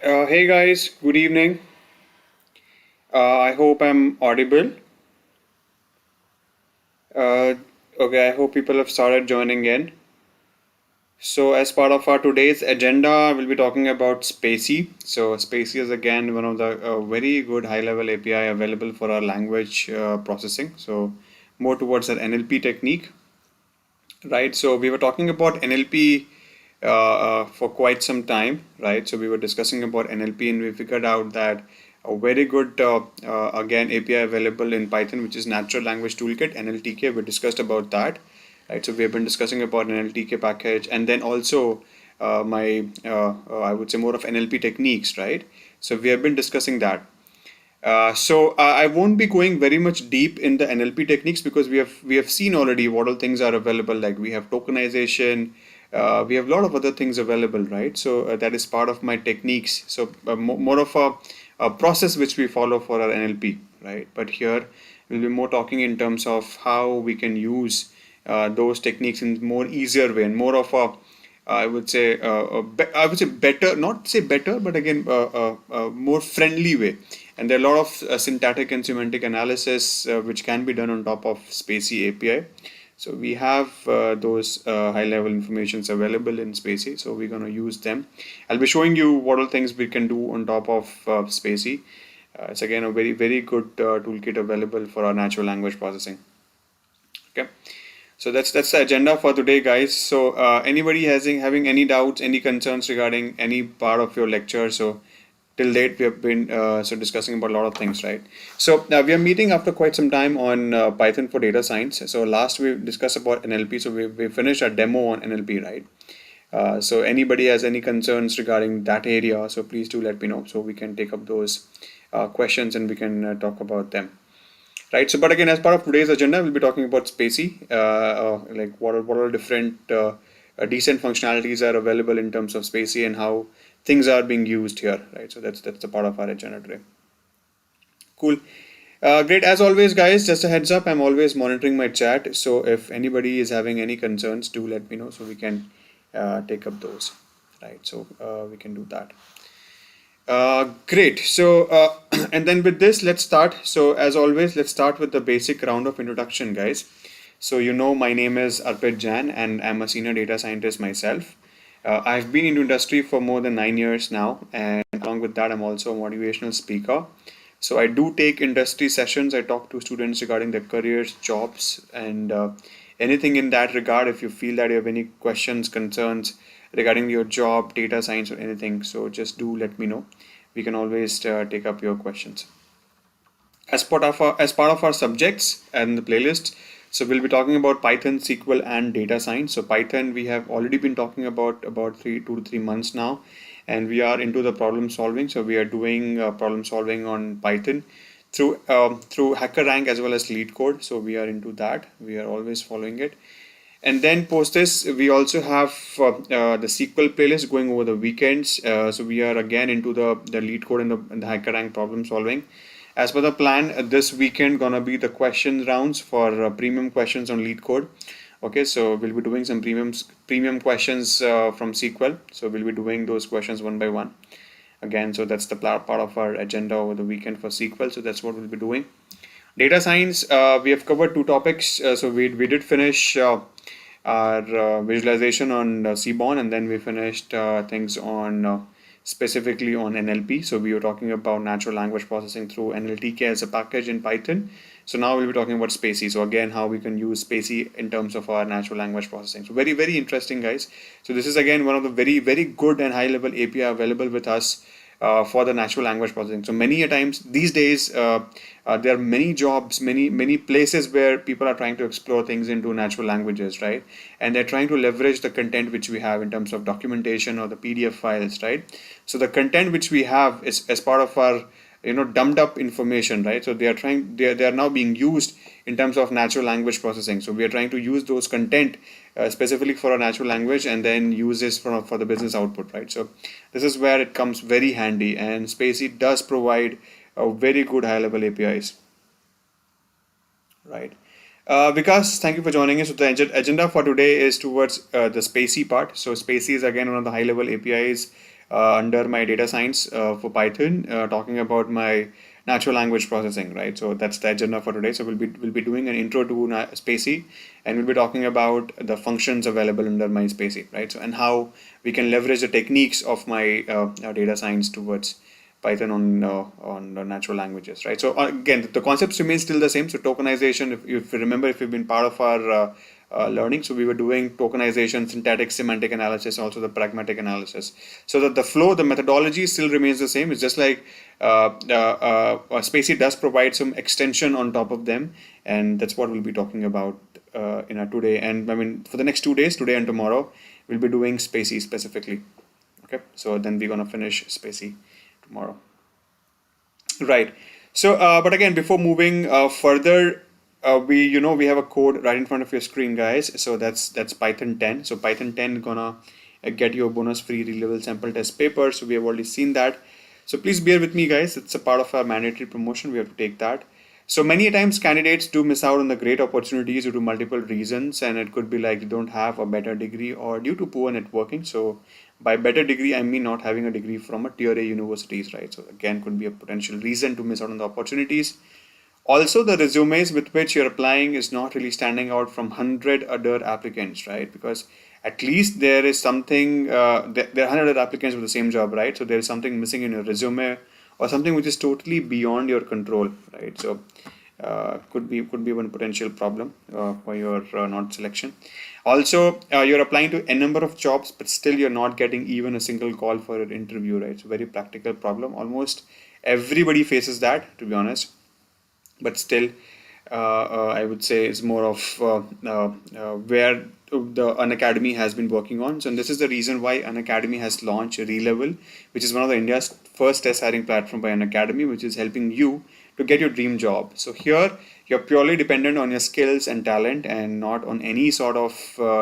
Hey guys, good evening. I hope I'm audible. Uh, okay, I hope people have started joining in. So, as part of our today's agenda, we'll be talking about SpaCy. So, SpaCy is again one of the very good high-level API available for our language processing. So, more towards that NLP technique, right? So, we were talking about NLP for quite some time, right? So we were discussing about NLP and we figured out that a very good, again, API available in Python, which is Natural Language Toolkit, NLTK. We discussed about that, right? So we have been discussing about an NLTK package and then also I would say more of NLP techniques, right? So we have been discussing that. I won't be going very much deep in the NLP techniques because we have seen already what all things are available. Like we have tokenization, we have a lot of other things available, right? That is part of my techniques. More of a process which we follow for our NLP, right? But here we'll be more talking in terms of how we can use those techniques in more easier way and more of a I would say better, not say better, but again, more friendly way. And there are a lot of syntactic and semantic analysis which can be done on top of SpaCy API. So we have those high-level informations available in SpaCy. So we're going to use them. I'll be showing you what all things we can do on top of SpaCy. It's again a very good toolkit available for our natural language processing. Okay. So that's the agenda for today, guys. So anybody having any doubts, any concerns regarding any part of your lecture? So till date we have been discussing about a lot of things, right? So we are meeting after quite some time on Python for data science. So last we discussed about NLP. So we finished a demo on NLP, right? So anybody has any concerns regarding that area, so please do let me know so we can take up those questions and we can talk about them. Right. So, but again, as part of today's agenda, we'll be talking about SpaCy, like what are different decent functionalities are available in terms of SpaCy and how things are being used here. Right. So that's a part of our agenda today. Cool. Great. As always, guys, just a heads up, I'm always monitoring my chat. So if anybody is having any concerns, do let me know so we can take up those. Right. So we can do that. Great. And then with this, let's start. So, as always, let's start with the basic round of introduction, guys. So, my name is Arpit Jain, and I'm a senior data scientist myself. I've been into industry for more than 9 years now, and along with that, I'm also a motivational speaker. So, I do take industry sessions. I talk to students regarding their careers, jobs, and anything in that regard. If you feel that you have any questions, concerns, regarding your job, data science, or anything. So just do let me know. We can always take up your questions. As part of our subjects and the playlist, so we'll be talking about Python, SQL, and data science. So Python we have already been talking about 2 to 3 months now, and we are into the problem solving. So we are doing problem solving on Python through HackerRank as well as LeetCode. So we are into that. We are always following it. And then post this, we also have the SQL playlist going over the weekends. So we are again into the lead code and the HackerRank problem solving. As per the plan, this weekend gonna be the question rounds for premium questions on lead code. Okay, so we'll be doing some premium questions from SQL. So we'll be doing those questions one by one. Again, so that's the part of our agenda over the weekend for SQL. So that's what we'll be doing. Data science, we have covered two topics. So we did finish our visualization on Seaborn, and then we finished things on specifically on NLP. So we were talking about natural language processing through NLTK as a package in Python. So now we'll be talking about SpaCy. So again, how we can use SpaCy in terms of our natural language processing. So very interesting, guys. So this is again one of the very good and high level API available with us for the natural language processing. So many a times these days, there are many jobs, many places where people are trying to explore things into natural languages, right? And they're trying to leverage the content which we have in terms of documentation or the PDF files, right? So the content which we have is as part of our dumbed up information, right? So they are now being used in terms of natural language processing. So we are trying to use those content specifically for a natural language and then use this for the business output, right? So this is where it comes very handy, and SpaCy does provide a very good high level APIs, right? Vikas, thank you for joining us. So the agenda for today is towards the SpaCy part. So SpaCy is again one of the high level APIs under my data science for Python, talking about my natural language processing, right? So that's the agenda for today. So we'll be doing an intro to SpaCy, and we'll be talking about the functions available under my SpaCy, right? So and how we can leverage the techniques of my data science towards Python on natural languages, right? So again, the concepts remain still the same. So tokenization, if you remember, if you've been part of our learning, so we were doing tokenization, syntactic, semantic analysis, also the pragmatic analysis. So that the flow, the methodology still remains the same. It's just like SpaCy does provide some extension on top of them, and that's what we'll be talking about in our today. And I mean, for the next 2 days, today and tomorrow, we'll be doing SpaCy specifically. Okay, so then we're gonna finish SpaCy tomorrow. Right. So, but again, before moving further, we have a code right in front of your screen, guys. So that's Python 10. So Python 10 gonna get you a bonus free Relevel sample test paper. So we have already seen that. So please bear with me, guys. It's a part of our mandatory promotion. We have to take that. So many times candidates do miss out on the great opportunities due to multiple reasons, and it could be like you don't have a better degree or due to poor networking. So by better degree, I mean not having a degree from a tier A universities, right? So again, could be a potential reason to miss out on the opportunities. Also, the resumes with which you're applying is not really standing out from 100 other applicants, right? Because at least there is something, there are 100 other applicants for the same job, right? So there is something missing in your resume or something which is totally beyond your control, right? So could be one potential problem for your not selection. Also, you're applying to a number of jobs, but still you're not getting even a single call for an interview, right? It's a very practical problem. Almost everybody faces that, to be honest, but still, I would say it's more of where the Unacademy has been working on. So, and this is the reason why Unacademy has launched Relevel, which is one of the India's first test hiring platform by Unacademy, which is helping you to get your dream job. So here you're purely dependent on your skills and talent and not on any sort of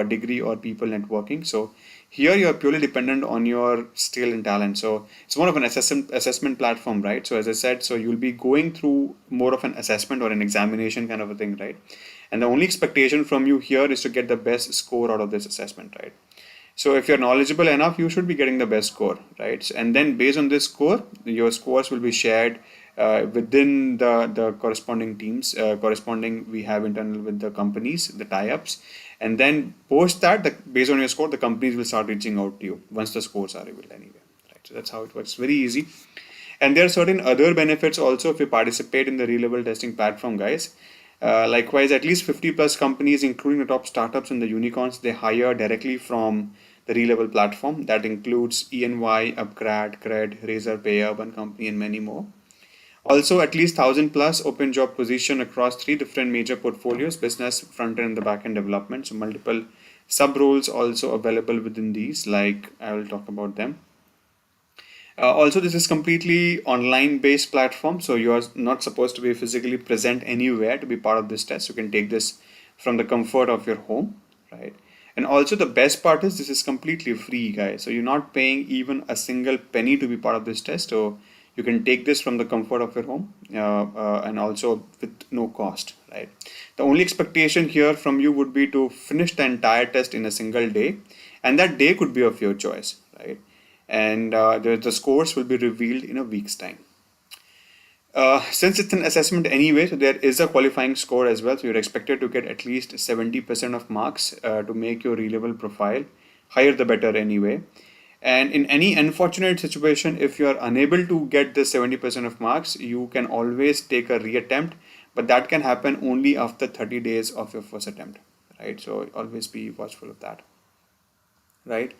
degree or people networking. So here you're purely dependent on your skill and talent. So it's more of an assessment platform, right? So as I said, so you'll be going through more of an assessment or an examination kind of a thing, right? And the only expectation from you here is to get the best score out of this assessment, right? So if you're knowledgeable enough, you should be getting the best score, right? And then based on this score, your scores will be shared within the corresponding teams, corresponding we have internal with the companies, the tie-ups. And then post that, based on your score, the companies will start reaching out to you once the scores are revealed anyway, right? So that's how it works, very easy. And there are certain other benefits also if you participate in the Relevel testing platform, guys. Likewise, at least 50 plus companies, including the top startups and the unicorns, they hire directly from the Relevel platform. That includes ENY, Upgrad, Cred, Razorpay, Urban Company, and many more. Also, at least 1,000 plus open job position across 3 different major portfolios: business, front end, and the back end development. So multiple sub roles also available within these, like I will talk about them. Also, this is completely online based platform, so you are not supposed to be physically present anywhere to be part of this test. You can take this from the comfort of your home, right? And also the best part is this is completely free, guys. So you're not paying even a single penny to be part of this test. So you can take this from the comfort of your home and also with no cost, right? The only expectation here from you would be to finish the entire test in a single day, and that day could be of your choice, right? And the scores will be revealed in a week's time. Since it's an assessment anyway, so there is a qualifying score as well. So you're expected to get at least 70% of marks to make your Relevel profile. Higher the better anyway. And in any unfortunate situation, if you are unable to get the 70% of marks, you can always take a reattempt, but that can happen only after 30 days of your first attempt, right? So always be watchful of that, right?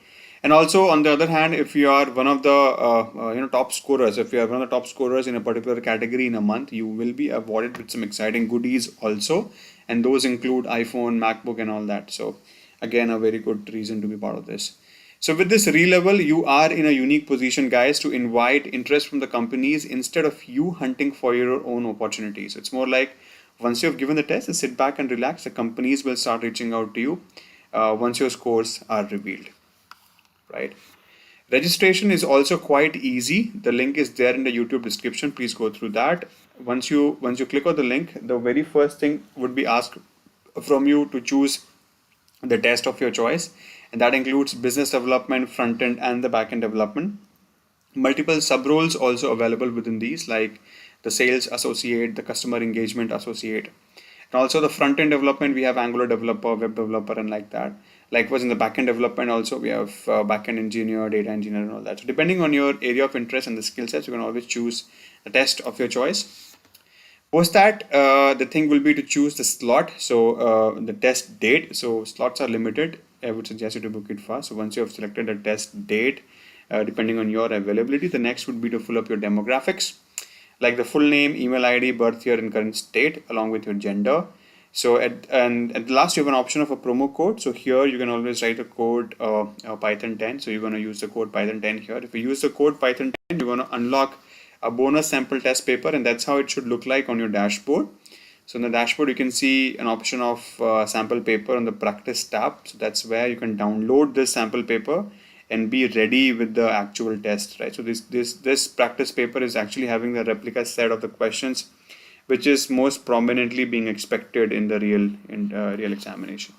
And also, on the other hand, if you are one of the top scorers, if you are one of the top scorers in a particular category in a month, you will be awarded with some exciting goodies also, and those include iPhone, MacBook, and all that. So again, a very good reason to be part of this. So with this Relevel, you are in a unique position, guys, to invite interest from the companies instead of you hunting for your own opportunities. It's more like once you have given the test, just sit back and relax. The companies will start reaching out to you once your scores are revealed, right? Registration is also quite easy. The link is there in the YouTube description. Please go through that. Once you click on the link, the very first thing would be asked from you to choose the test of your choice, and that includes business development, front end, and the back end development. Multiple sub roles also available within these, like the sales associate, the customer engagement associate, and also the front end development. We have Angular developer, web developer, and like that. Likewise, in the back end development, also we have back end engineer, data engineer, and all that. So depending on your area of interest and the skill sets, you can always choose a test of your choice. Post that, the thing will be to choose the slot. So the test date. So slots are limited. I would suggest you to book it fast. So once you have selected the test date, depending on your availability, the next would be to fill up your demographics, like the full name, email ID, birth year, and current state, along with your gender. So at the last, you have an option of a promo code. So here you can always write a code Python 10. So you're going to use the code Python 10 here. If you use the code Python 10, you're going to unlock a bonus sample test paper, and that's how it should look like on your dashboard. So in the dashboard, you can see an option of sample paper on the practice tab. So that's where you can download this sample paper and be ready with the actual test, right? So this practice paper is actually having the replica set of the questions, which is most prominently being expected in the real examination,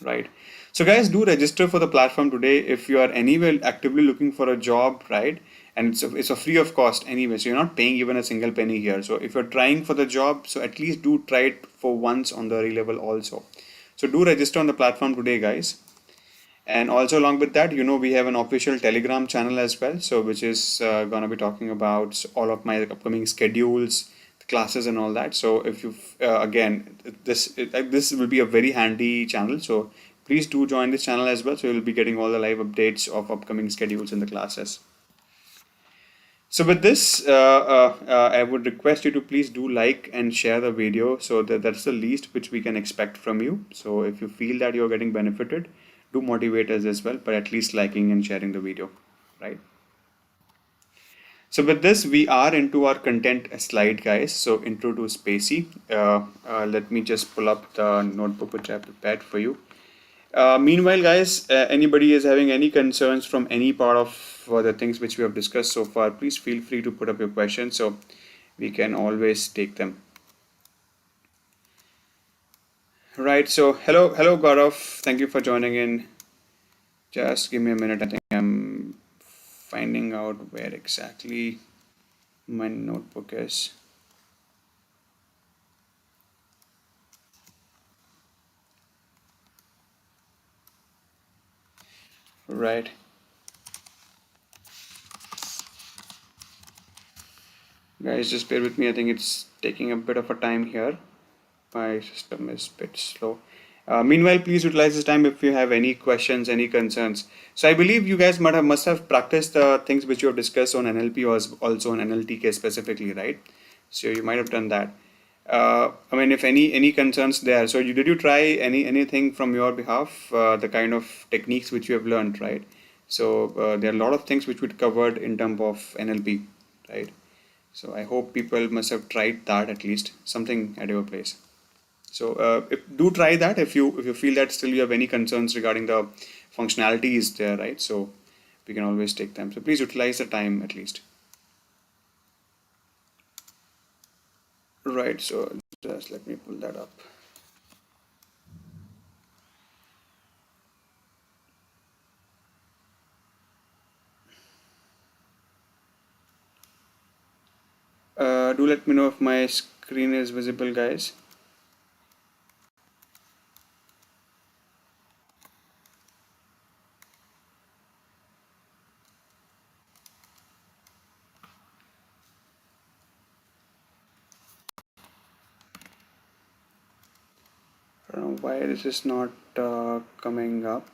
right? So guys, do register for the platform today if you are anywhere actively looking for a job, right? And it's a free of cost anyway, so you're not paying even a single penny here. So if you're trying for the job, so at least do try it for once on the Relevel also. So do register on the platform today, guys. And also along with that, we have an official Telegram channel as well, so which is going to be talking about all of my upcoming schedules, the classes, and all that. So if you again, this will be a very handy channel, so please do join this channel as well, so you'll be getting all the live updates of upcoming schedules in the classes. So with this, I would request you to please do like and share the video, so that's the least which we can expect from you. So if you feel that you're getting benefited, do motivate us as well, but at least liking and sharing the video, right? So with this, we are into our content slide, guys. So intro to SpaCy. Let me just pull up the notebook which I prepared for you. Meanwhile, guys, anybody is having any concerns from any part of the things which we have discussed so far, please feel free to put up your questions, so we can always take them. Right, so hello Gaurav, thank you for joining in. Just give me a minute, I think I'm finding out where exactly my notebook is. Right. Guys, just bear with me, I think it's taking a bit of a time here. My system is a bit slow. Meanwhile, please utilize this time if you have any questions, any concerns. So I believe you guys must have practiced the things which you have discussed on NLP or also on NLTK specifically, right? So you might have done that. I mean, if any concerns there, so did you try anything from your behalf, the kind of techniques which you have learned, right? So there are a lot of things which we covered in terms of NLP, right? So I hope people must have tried that, at least something at your place. So do try that if you feel that still you have any concerns regarding the functionalities there, right? So we can always take them. So please utilize the time at least. Right, so just let me pull that up. Do let me know if my screen is visible, guys. I don't know why this is not coming up.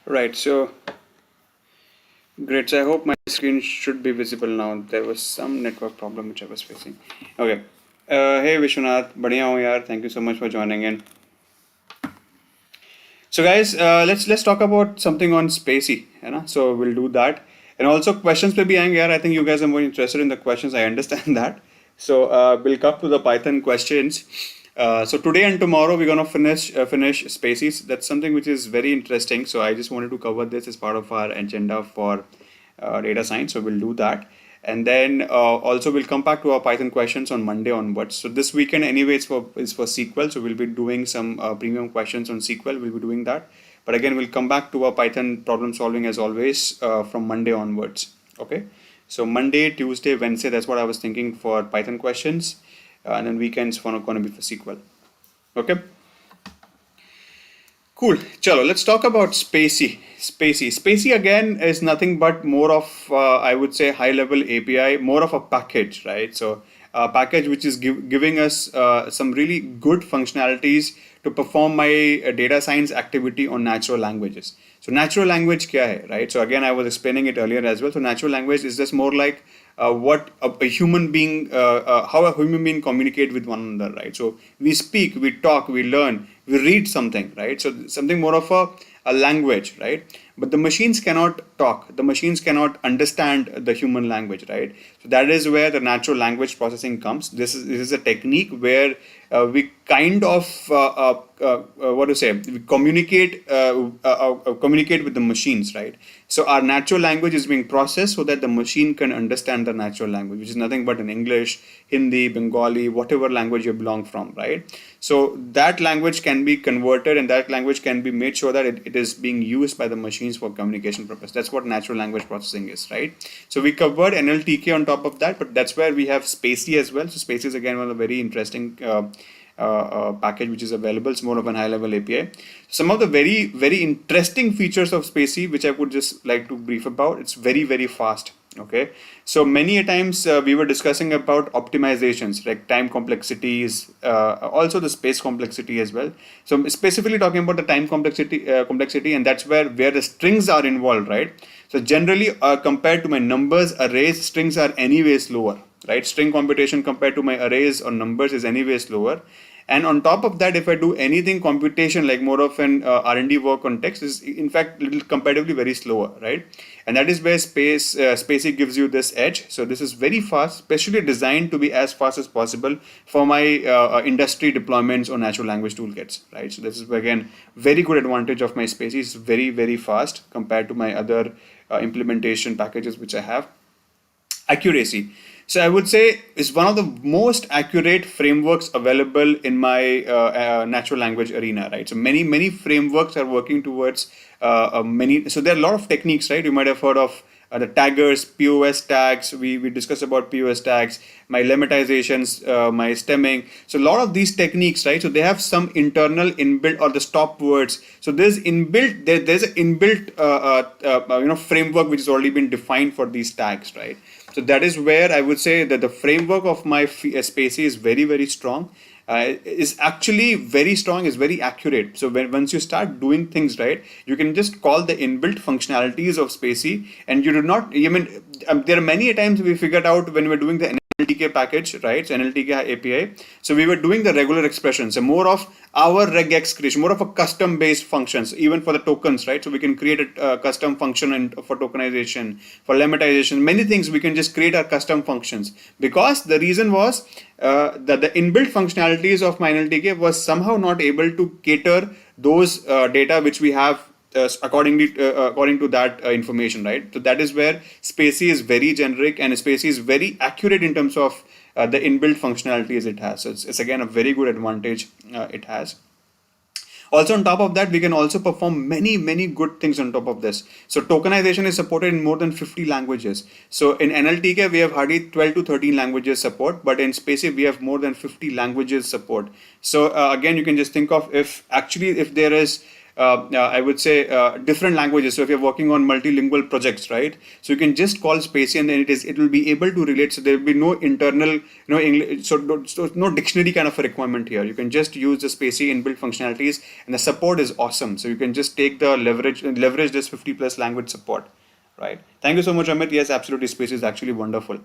Right, so great. So I hope my screen should be visible now. There was some network problem which I was facing. Okay. Hey Vishwanath, बढ़िया हूँ यार. Thank you so much for joining in. So guys, let's talk about something on SpaCy, So we'll do that, and also questions पे भी आएंगे यार. I think you guys are more interested in the questions. I understand that. So we'll come to the Python questions. So today and tomorrow we're gonna finish SpaCy. That's something which is very interesting. So I just wanted to cover this as part of our agenda for data science. So we'll do that, and then also we'll come back to our Python questions on Monday onwards. So this weekend anyway is for SQL. So we'll be doing some premium questions on SQL. We'll be doing that. But again, we'll come back to our Python problem solving as always from Monday onwards. Okay. So Monday, Tuesday, Wednesday. That's what I was thinking for Python questions. And then weekends for going to be for SQL. Okay. Cool. Chalo, let's talk about SpaCy. SpaCy again is nothing but more of I would say high level API, more of a package, right? So a package which is giving us some really good functionalities to perform my data science activity on natural languages. So natural language kya hai, right? So again, I was explaining it earlier as well. So natural language is just more like what a human being, how a human being communicate with one another, right? So we speak, we talk, we learn, we read something, right? So something more of a language, right? But the machines cannot talk, the machines cannot understand the human language, right? So that is where the natural language processing comes. This is a technique where we kind of what to say, we communicate communicate with the machines, right? So our natural language is being processed so that the machine can understand the natural language, which is nothing but in English, Hindi, Bengali, whatever language you belong from, right? So that language can be converted and that language can be made sure that it is being used by the machines for communication purpose. That's what natural language processing is, right? So we covered NLTK on top of that, but that's where we have SpaCy as well. So SpaCy is again one of the very interesting package which is available. It's more of an high level API. Some of the very interesting features of SpaCy which I would just like to brief about. It's very fast. Okay, so many a times we were discussing about optimizations like time complexities, also the space complexity as well. So I'm specifically talking about the time complexity, and that's where the strings are involved, right? So generally, compared to my numbers arrays, strings are anyway slower, right? String computation compared to my arrays or numbers is anyway slower. And on top of that, if I do anything computation like more of an R&D work on text is in fact little comparatively very slower, right? And that is where SpaCy gives you this edge. So this is very fast, specially designed to be as fast as possible for my industry deployments or natural language toolkits, right? So this is again very good advantage of my SpaCy. It's very fast compared to my other implementation packages which I have. Accuracy. So I would say it's one of the most accurate frameworks available in my natural language arena, right? So many frameworks are working towards many. So there are a lot of techniques, right? You might have heard of the taggers, POS tags. We discussed about POS tags, my lematizations, my stemming. So a lot of these techniques, right? So they have some internal inbuilt or the stop words. So there's inbuilt there's an inbuilt framework which has already been defined for these tags, right? So that is where I would say that the framework of my SpaCy is very strong. Is actually very strong, is very accurate. So once you start doing things right, you can just call the inbuilt functionalities of SpaCy, and you do not. I mean, there are many times we figured out when we're doing the NLTK package, right? So NLTK API. So we were doing the regular expressions, so more of our regex creation, more of a custom based functions, even for the tokens, right? So we can create a custom function for tokenization, for lemmatization, many things we can just create our custom functions, because the reason was that the inbuilt functionalities of my NLTK was somehow not able to cater those data which we have according to that information, right? So that is where SpaCy is very generic and SpaCy is very accurate in terms of the inbuilt functionalities it has. So it's again a very good advantage it has. Also on top of that, we can also perform many good things on top of this. So tokenization is supported in more than 50 languages. So in NLTK, we have hardly 12 to 13 languages support, but in SpaCy, we have more than 50 languages support. So again, you can just think of if there is I would say different languages. So if you're working on multilingual projects, right? So you can just call SpaCy and then it will be able to relate. So there will be no internal, English, so no dictionary kind of a requirement here. You can just use the SpaCy inbuilt functionalities, and the support is awesome. So you can just take the leverage this 50 plus language support, right? Thank you so much, Amit. Yes, absolutely, SpaCy is actually wonderful.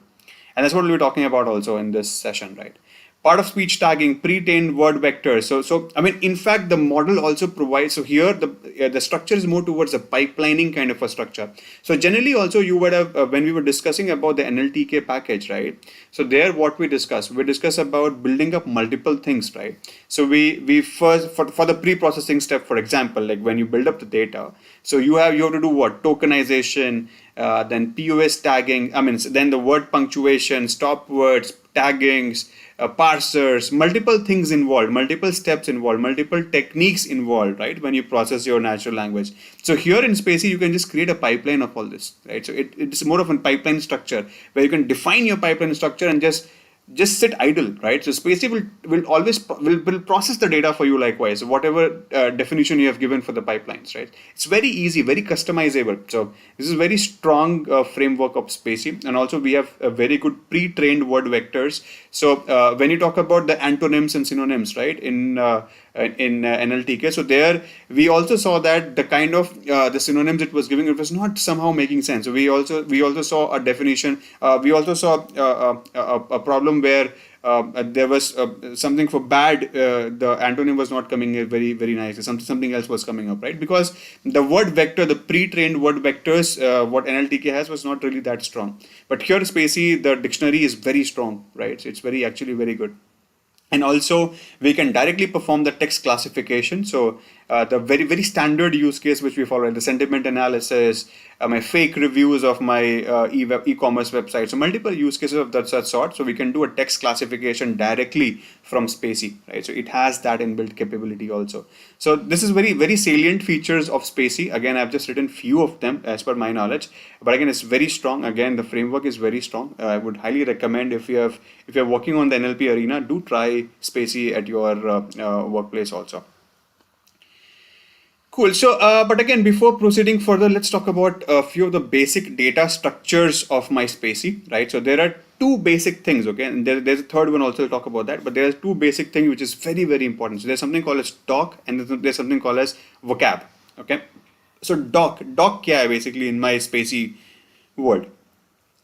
And that's what we'll be talking about also in this session, right? part of speech tagging, pre-trained word vectors. So I mean, in fact, the model also provides. So here, the structure is more towards a pipelining kind of a structure. So generally, also you would have when we were discussing about the NLTK package, right? So there, what we discuss about building up multiple things, right? So we first for the pre-processing step, for example, like when you build up the data, so you have to do what, tokenization, then POS tagging. I mean, then the word punctuation, stop words, taggings, parsers, multiple things involved, multiple steps involved, multiple techniques involved, right? When you process your natural language. So here in SpaCy, you can just create a pipeline of all this, right? So it's more of a pipeline structure where you can define your pipeline structure and just sit idle, right? So SpaCy will always will process the data for you likewise, whatever definition you have given for the pipelines, right? It's very easy, very customizable. So this is very strong framework of SpaCy, and also we have a very good pre-trained word vectors. So when you talk about the antonyms and synonyms, right, in NLTK, so there we also saw that the kind of the synonyms it was giving, it was not somehow making sense. So we also saw a definition. We also saw a problem where there was something for bad. The antonym was not coming in very very nicely. Something else was coming up, right? Because the word vector, the pre-trained word vectors, what NLTK has was not really that strong. But here SpaCy, the dictionary is very strong, right? So it's actually very good. And also we can directly perform the text classification. So the very very standard use case which we follow, the sentiment analysis, my fake reviews of my e-commerce website. So multiple use cases of that such sort. So we can do a text classification directly from SpaCy, right? So it has that inbuilt capability also. So this is very very salient features of SpaCy. Again, I've just written few of them as per my knowledge, but again, it's very strong. Again, the framework is very strong. I would highly recommend, if you're working on the NLP arena, do try SpaCy at your workplace also. Cool. So, but again, before proceeding further, let's talk about a few of the basic data structures of my SpaCy, right? So there are two basic things, okay? And there's a third one also, to talk about that, but there's two basic things which is very, very important. So there's something called as doc, and there's something called as vocab, okay? So doc kya hai basically in my SpaCy world?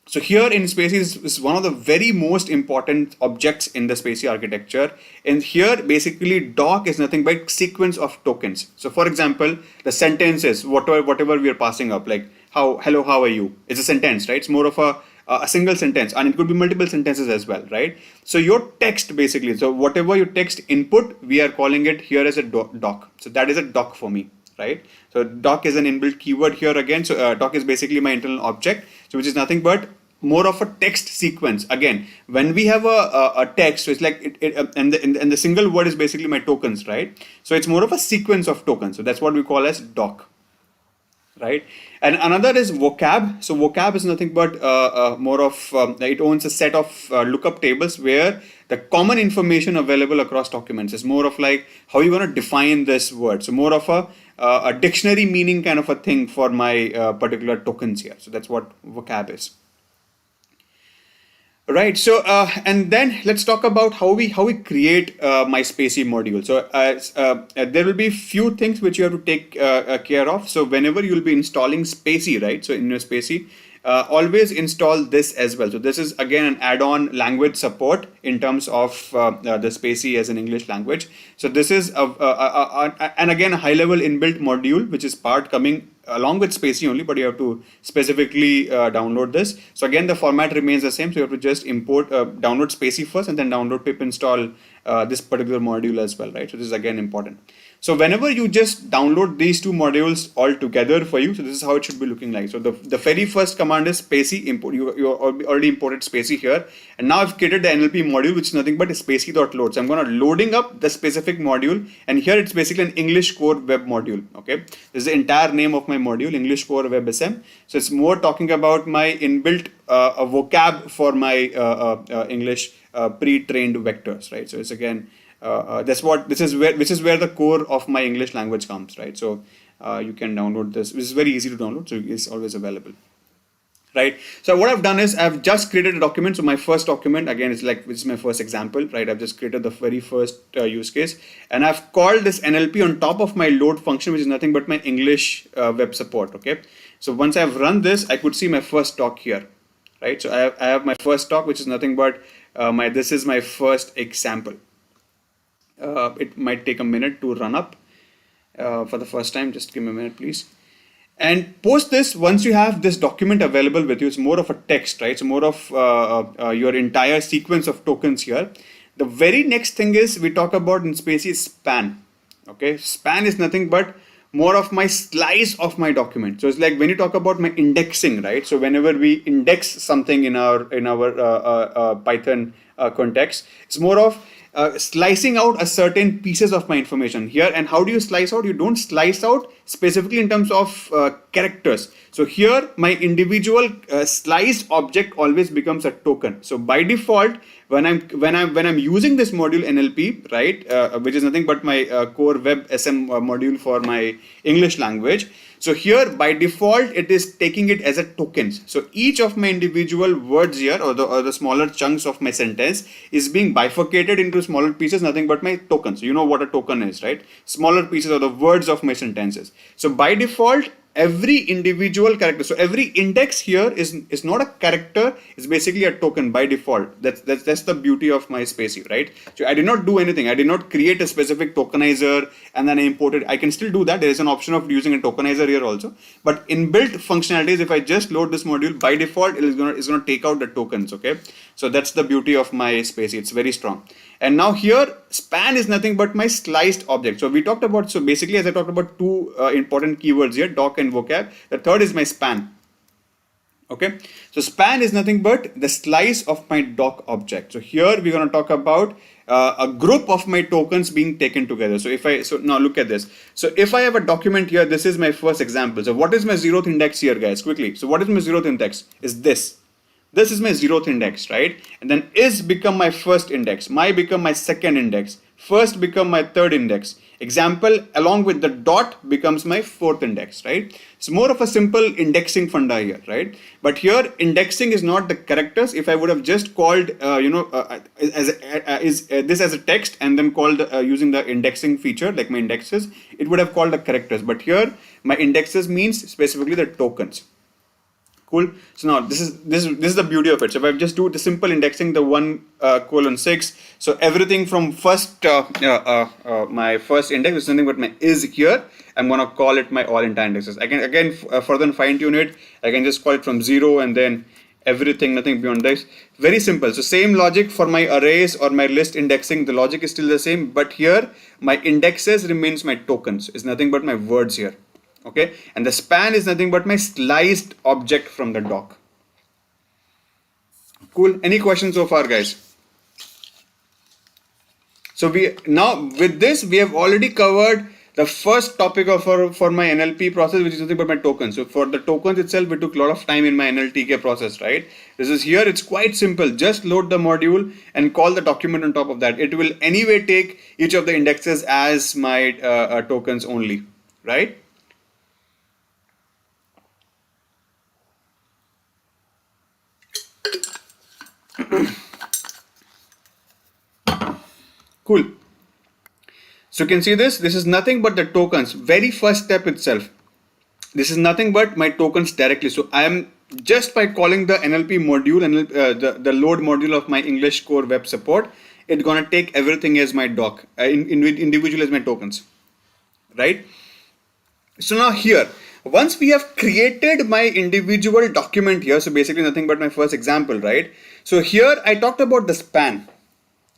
So here in SpaCy is one of the very most important objects in the SpaCy architecture. And here basically doc is nothing but sequence of tokens. So for example, the sentences, whatever we are passing up, like hello, how are you? It's a sentence, right? It's more of a single sentence, and it could be multiple sentences as well, right? So your text basically, so whatever your text input, we are calling it here as a doc. So that is a doc for me, right? So doc is an inbuilt keyword here again. So doc is basically my internal object, so which is nothing but more of a text sequence. Again, when we have a text, so it's like and the single word is basically my tokens, right? So it's more of a sequence of tokens. So that's what we call as doc, right? And another is vocab. So vocab is nothing but more of it owns a set of lookup tables where the common information available across documents is more of like how you want to define this word. So more of a dictionary meaning kind of a thing for my particular tokens here. So that's what vocab is. Right. So and then let's talk about how we create my SpaCy module. So there will be few things which you have to take care of. So whenever you will be installing SpaCy, right? So in your SpaCy, always install this as well. So this is again an add-on language support in terms of the SpaCy as an English language. So this is and again a high-level inbuilt module which is part coming along with SpaCy only, but you have to specifically download this. So again, the format remains the same. So you have to just import, download SpaCy first, and then download pip install this particular module as well, right? So this is again important. So whenever you just download these two modules all together for you, so this is how it should be looking like. So the very first command is SpaCy import. You already imported SpaCy here, and now I've created the NLP module, which is nothing but SpaCy.load. So I'm going to loading up the specific module, and here it's basically an English core web module. Okay, this is the entire name of my module, English core web SM. So it's more talking about my inbuilt vocab for my English pre-trained vectors, right? So it's again. This is where the core of my English language comes, right? So you can download this. This is very easy to download, so it's always available, right? So what I've done is I've just created a document. So my first document again is like, this is my first example, right? I've just created the very first use case, and I've called this NLP on top of my load function, which is nothing but my English web support. Okay, so once I've run this, I could see my first doc here, right? So I have my first doc, which is nothing but this is my first example. It might take a minute to run up for the first time. Just give me a minute, please. And post this, once you have this document available with you, it's more of a text, right? It's more of your entire sequence of tokens here. The very next thing is we talk about in SpaCy span. Okay, span is nothing but more of my slice of my document. So it's like when you talk about my indexing, right? So whenever we index something in our Python context, it's more of slicing out a certain pieces of my information here. And how do you slice out? You don't slice out specifically in terms of characters. So here my individual sliced object always becomes a token. So by default, when I'm using this module NLP, right, which is nothing but my core web SM module for my English language. So here by default it is taking it as a tokens. So each of my individual words here or the smaller chunks of my sentence is being bifurcated into smaller pieces, nothing but my tokens. You know what a token is, right? Smaller pieces are the words of my sentences. So by default, every individual character, so every index here is not a character, it's basically a token by default. That's the beauty of my SpaCy, right? So I did not do anything. I did not create a specific tokenizer and then I imported. I can still do that. There is an option of using a tokenizer here also, but inbuilt functionalities, if I just load this module, by default it is gonna take out the tokens. Okay, so that's the beauty of my SpaCy. It's very strong. And now here span is nothing but my sliced object. So we talked about, so basically as I talked about two important keywords here, doc and vocab. The third is my span. Okay, so span is nothing but the slice of my doc object. So here we're going to talk about a group of my tokens being taken together. So now look at this. So if I have a document here, this is my first example. So what is my zeroth index here, guys? Quickly. So what is my zeroth index? Is this. This is my zeroth index, right? And then is become my first index, my become my second index, first become my third index. Example along with the dot becomes my fourth index, right? It's more of a simple indexing funda here, right? But here indexing is not the characters. If I would have just called, this as a text and then called using the indexing feature like my indexes, it would have called the characters. But here my indexes means specifically the tokens. Cool. So now this is the beauty of it. So if I just do the simple indexing, the 1:6. So everything from first my first index is something but my is here. I'm gonna call it my all entire indexes. I can again further fine tune it. I can just call it from 0 and then everything, nothing beyond this. Very simple. So same logic for my arrays or my list indexing. The logic is still the same, but here my indexes remains my tokens. It's nothing but my words here. Okay, and the span is nothing but my sliced object from the doc. Cool. Any questions so far, guys? So now with this we have already covered the first topic of for my NLP process, which is nothing but my tokens. So for the tokens itself, we took a lot of time in my NLTK process, right? This is here. It's quite simple. Just load the module and call the document on top of that. It will anyway take each of the indexes as my tokens only, right? Cool. So you can see this is nothing but the tokens. Very first step itself. This is nothing but my tokens directly. So I am just by calling the NLP module and the load module of my English core web support, it's gonna take everything as my doc, individual as my tokens, right? So now here, once we have created my individual document here, so basically nothing but my first example, right? So here I talked about the span.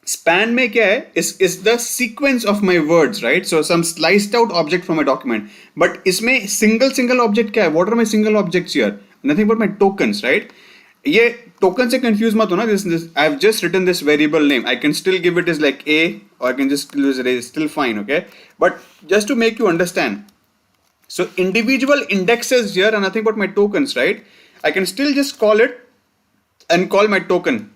Span mein kya hai? Is the sequence of my words, right? So some sliced out object from a document. But isme single object kya hai? What are my single objects here? Nothing but my tokens, right? ये token से confuse mat ho na. This I've just written this variable name. I can still give it as like a, or I can just use it. It's still fine, okay? But just to make you understand, so individual indexes here are nothing but my tokens, right? I can still just call it and call my token.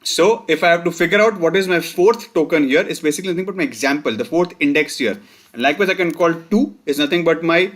So if I have to figure out what is my fourth token here, it's basically nothing but my example, the fourth index here. And likewise, I can call 2 is nothing but my.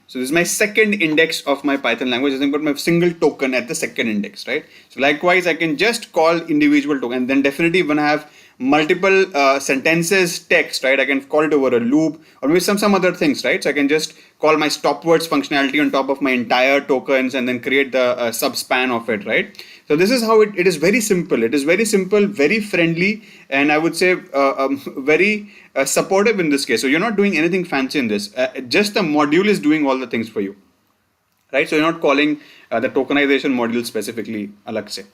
So this is my second index of my Python language, nothing but my single token at the second index, right? So likewise, I can just call individual token. And then definitely when I have multiple sentences text, right? I can call it over a loop or maybe some other things, right? So I can just call my stopwords functionality on top of my entire tokens and then create the subspan of it, right? So this is how it is. Very simple. It is very simple, very friendly, and I would say very supportive in this case. So you're not doing anything fancy in this. Just the module is doing all the things for you, right? So you're not calling the tokenization module specifically alag se.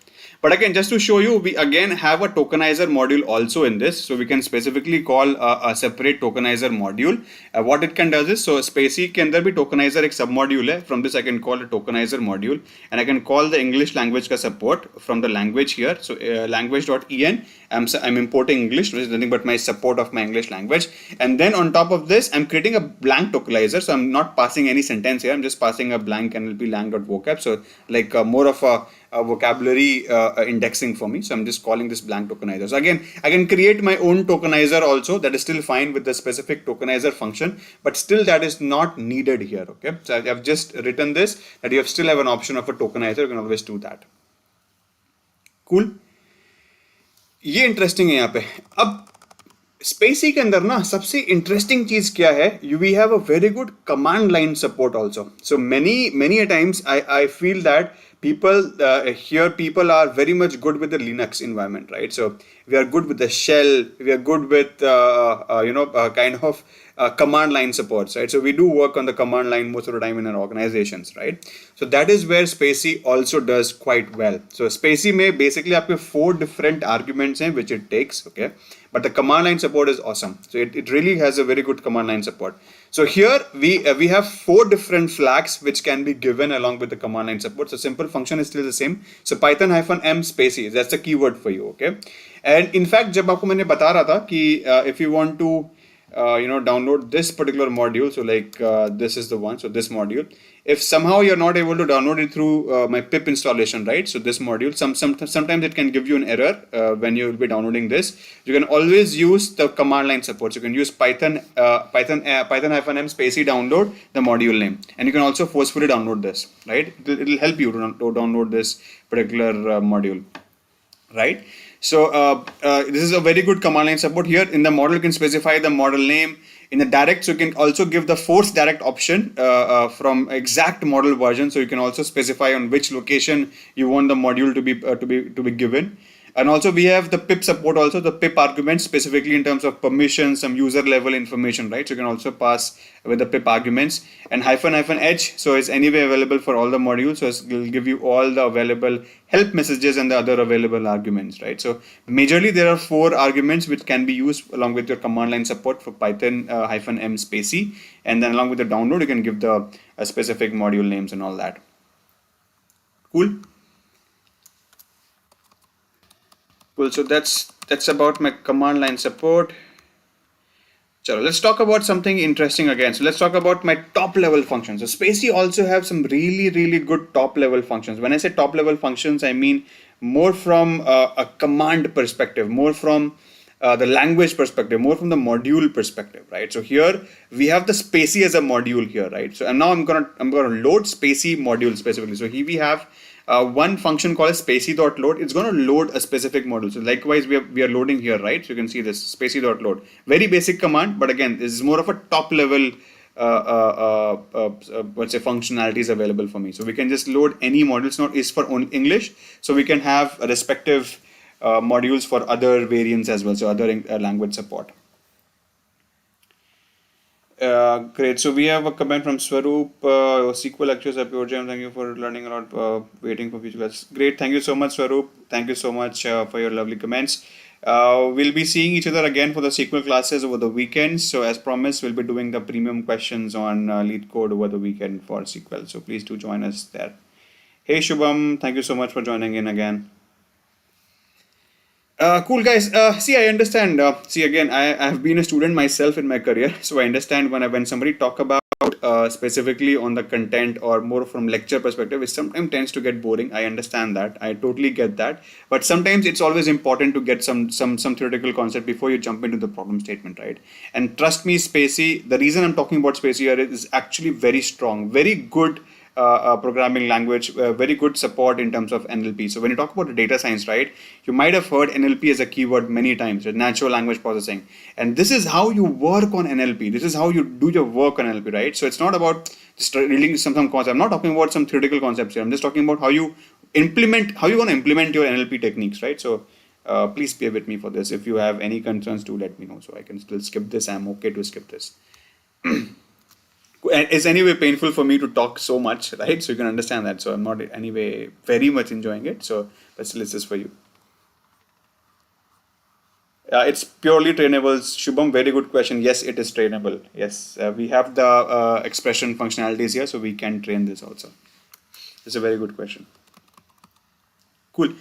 But again, just to show you, we again have a tokenizer module also in this. So we can specifically call a separate tokenizer module. What it can do is, so SpaCy के अंदर भी tokenizer एक submodule है. From this I can call a tokenizer module, and I can call the English language का support from the language here. So language.en, I'm importing English, which is nothing but my support of my English language. And then on top of this, I'm creating a blank tokenizer. So I'm not passing any sentence here. I'm just passing a blank NLP lang.vocab. So like more of a vocabulary indexing for me. So I'm just calling this blank tokenizer. So again, I can create my own tokenizer also. That is still fine with the specific tokenizer function, but still that is not needed here. Okay. So I've just written this, that you still have an option of a tokenizer. You can always do that. Cool. ये interesting है यहाँ पे. अब SpaCy के अंदर ना सबसे interesting चीज क्या है, we have a very good command line support also. So many a times I feel that people are very much good with the Linux environment, right? So we are good with the shell, we are good with kind of command line supports, right? So we do work on the command line most of the time in our organizations, right? So that is where SpaCy also does quite well. So SpaCy में basically आपके 4 different arguments हैं which it takes, okay? But the command line support is awesome. So it really has a very good command line support. So here we have 4 different flags which can be given along with the command line support. So simple function is still the same. So Python-m SpaCy, that's the keyword for you, okay? And in fact, जब आपको मैंने बता रहा था कि if you want to download this particular module, so like this is the one, so this module, if somehow you're not able to download it through my pip installation, right? So this module, sometimes it can give you an error when you will be downloading this. You can always use the command line support. So you can use Python-m SpaCy download the module name, and you can also forcefully download this, right? It'll help you to download this particular module, right? So this is a very good command line support. Here in the model, you can specify the model name. In the direct, so you can also give the force direct option from exact model version. So you can also specify on which location you want the module to be given. And also we have the pip support also, the pip arguments specifically in terms of permissions, some user level information, right? So you can also pass with the pip arguments, and -h, so it's anyway available for all the modules. So it will give you all the available help messages and the other available arguments, right? So majorly there are 4 arguments which can be used along with your command line support for Python-m SpaCy, and then along with the download, you can give the specific module names and all that. Cool. Cool. So that's about my command line support. So let's talk about something interesting again. So let's talk about my top level functions. So SpaCy also have some really good top level functions. When I say top level functions, I mean more from a command perspective, more from the language perspective, more from the module perspective, right? So here we have the SpaCy as a module here, right? So now I'm gonna load SpaCy module specifically. So here we have one function called SpaCy.load. It's going to load a specific module. So likewise, we are loading here, right? So you can see this SpaCy.load. Very basic command, but again, this is more of a top level let's say functionalities available for me. So we can just load any modules. Not is for only English, so we can have a respective modules for other variants as well. So other language support. Great. So we have a comment from Swaroop. SQL lectures are pure gem. Thank you for learning a lot. Waiting for future classes. Great. Thank you so much, Swaroop. Thank you so much for your lovely comments. We'll be seeing each other again for the SQL classes over the weekend. So as promised, we'll be doing the premium questions on lead code over the weekend for SQL. So please do join us there. Hey Shubham, thank you so much for joining in again. Cool guys. See, I understand. See, again, I have been a student myself in my career, so I understand when somebody talk about specifically on the content or more from lecture perspective, it sometimes tends to get boring. I understand that. I totally get that. But sometimes it's always important to get some theoretical concept before you jump into the problem statement, right? And trust me, SpaCy, the reason I'm talking about SpaCy here is actually very strong, very good programming language, very good support in terms of NLP. So when you talk about data science, right, you might have heard NLP as a keyword many times, natural language processing. And this is how you work on NLP. This is how you do your work on NLP, right? So it's not about just reading some concept. I'm not talking about some theoretical concepts here. I'm just talking about how you implement, how you want to implement your NLP techniques, right? So please bear with me for this. If you have any concerns, do let me know, so I can still skip this. I'm okay to skip this. It's anyway painful for me to talk so much, right? So you can understand that. So I'm not anyway very much enjoying it. So, but still, it's just for you. It's purely trainable. Shubham, very good question. Yes, it is trainable. Yes, we have the expression functionalities here, so we can train this also. It's a very good question. Cool.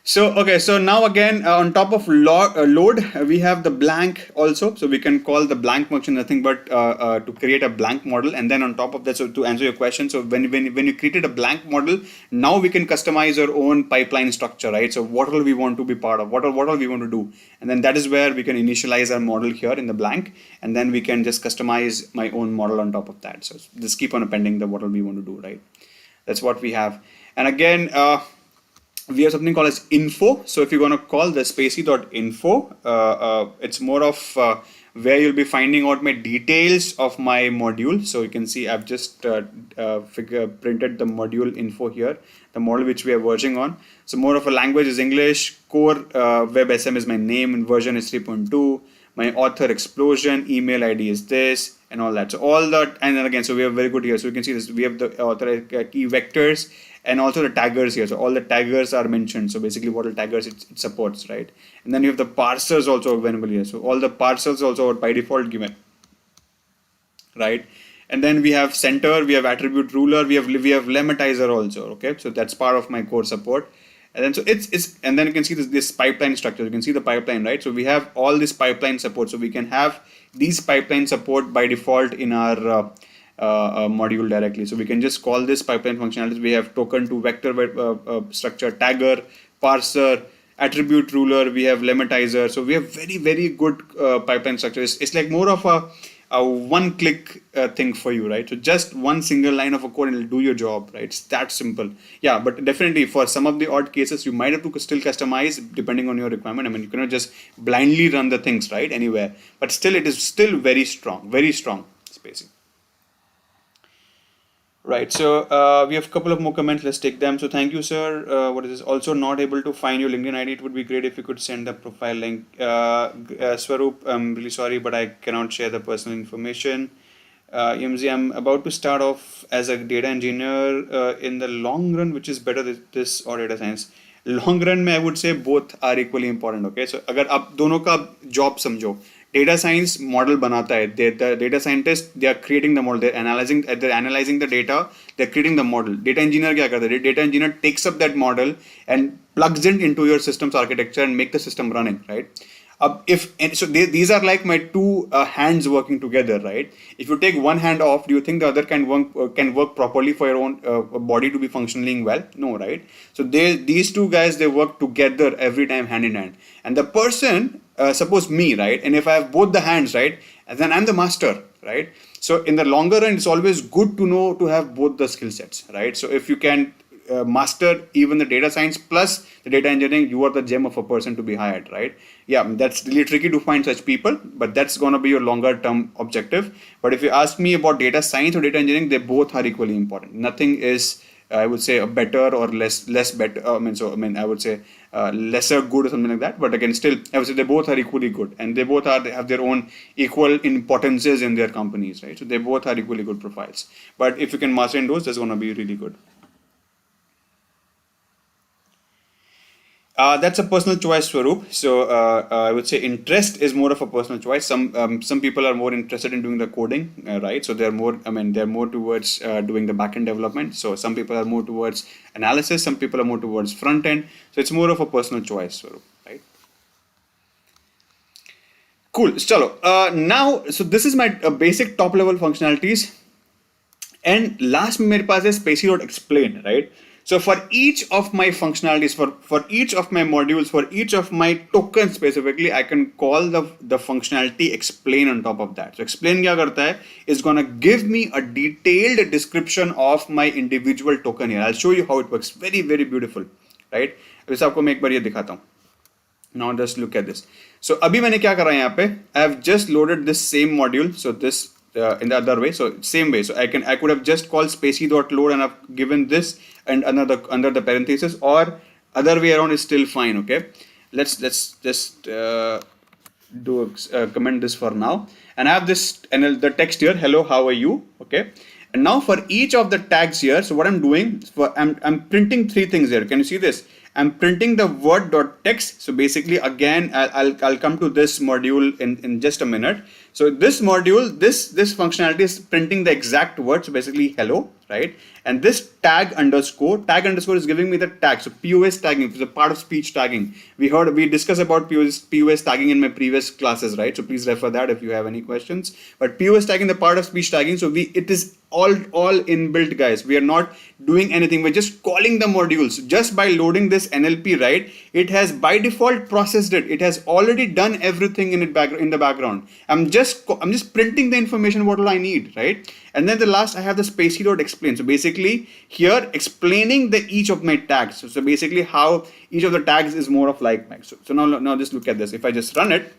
So, okay, so now again, on top of load, we have the blank also. So we can call the blank function nothing but to create a blank model. And then on top of that, so to answer your question, so when you created a blank model, now we can customize our own pipeline structure, right? So what all we want to be part of, what all we want to do. And then that is where we can initialize our model here in the blank. And then we can just customize my own model on top of that. So just keep on appending the what all we want to do, right? That's what we have. And again, we have something called as info. So if you're going to call the SpaCy.info, it's more of where you'll be finding out my details of my module. So you can see I've just printed the module info here, the model which we are working on. So more of a language is English, core WebSM is my name, and version is 3.2. My author explosion, email ID is this, and all that. So all that, and then again, so we have very good here. So you can see this, we have the author key vectors and also the taggers here. So all the taggers are mentioned. So basically what all taggers it supports, right? And then you have the parsers also available here. So all the parsers also are by default given, right? And then we have center, we have attribute ruler, we have lematizer also, okay? So that's part of my core support. And then so it's and then you can see this pipeline structure. You can see the pipeline, right? So we have all this pipeline support. So we can have these pipeline support by default in our module directly. So we can just call this pipeline functionalities. We have token to vector structure, tagger, parser, attribute ruler. We have lematizer. So we have very, very good pipeline structure. It's like more of a one-click thing for you, right? So just one single line of a code and it'll do your job, right? It's that simple. Yeah, but definitely for some of the odd cases, you might have to still customize depending on your requirement. I mean, you cannot just blindly run the things, right, anywhere. But still, it is still very strong spacing. Right, so we have a couple of more comments. Let's take them. So thank you, sir. What is this? Also not able to find your LinkedIn ID. It would be great if you could send the profile link. Swaroop, I'm really sorry, but I cannot share the personal information. EMZ, I'm about to start off as a data engineer in the long run, which is better this or data science. Long run, I would say both are equally important. Okay, so अगर आप दोनों का job समझो, data science model बनाता है, the data scientist, they are creating the model, they're analyzing the data, they're creating the model. Data engineer क्या करता है? Data engineer takes up that model and plugs it into your system's architecture and make the system running, right? These are like my two hands working together, right? If you take one hand off, do you think the other can work properly for your own body to be functioning well? No, right? So these two guys, they work together every time hand in hand. And the person, suppose me, right? And if I have both the hands, right, and then I'm the master, right? So in the longer run, it's always good to know to have both the skill sets, right? So if you can master even the data science plus the data engineering, you are the gem of a person to be hired, right? Yeah, that's really tricky to find such people, but that's going to be your longer term objective. But if you ask me about data science or data engineering, they both are equally important. Nothing is, I would say, a better or less better. I would say lesser good or something like that. But again, still, I would say they both are equally good, and they both have their own equal importances in their companies, right? So they both are equally good profiles. But if you can master in those, that's going to be really good. That's a personal choice, Swaroop. So I would say interest is more of a personal choice. Some people are more interested in doing the coding, right? So they're more towards doing the backend development. So some people are more towards analysis. Some people are more towards front end. So it's more of a personal choice, Swaroop, right? Cool. Chalo. Now, so this is my basic top level functionalities. And last, मेरे पास है SpaCy.explain, right? So for each of my functionalities, for each of my modules, for each of my tokens specifically, I can call the functionality explain on top of that. So explain kya karta hai is going to give me a detailed description of my individual token here. I'll show you how it works. Very, very beautiful, right? इस आपको मैं एक बार ये दिखाता हूँ. Now just look at this. So अभी मैंने क्या करा है यहाँ पे? I have just loaded this same module. So this in the other way. So same way. So I could have just called spacey.load and I've given this and another under the parenthesis, or other way around is still fine. Okay. Let's just comment this for now. And I have this and the text here. Hello, how are you? Okay. And now for each of the tags here, so what I'm doing, I'm printing three things here. Can you see this? I'm printing the word.text. So basically, again, I'll come to this module in just a minute. So this module, this functionality is printing the exact word. So basically, hello, right? And this tag underscore is giving me the tag. So POS tagging is a part of speech tagging. We discussed about POS tagging in my previous classes, right? So please refer that if you have any questions. But POS tagging, the part of speech tagging. So it is all inbuilt, guys. We are not doing anything. We're just calling the modules. Just by loading this NLP, right? It has by default processed it. It has already done everything in the background. I'm just printing the information what all I need, right? And then the last I have the spacey.explain. So basically here explaining each of my tags. So basically how each of the tags is more of like. So now just look at this. If I just run it,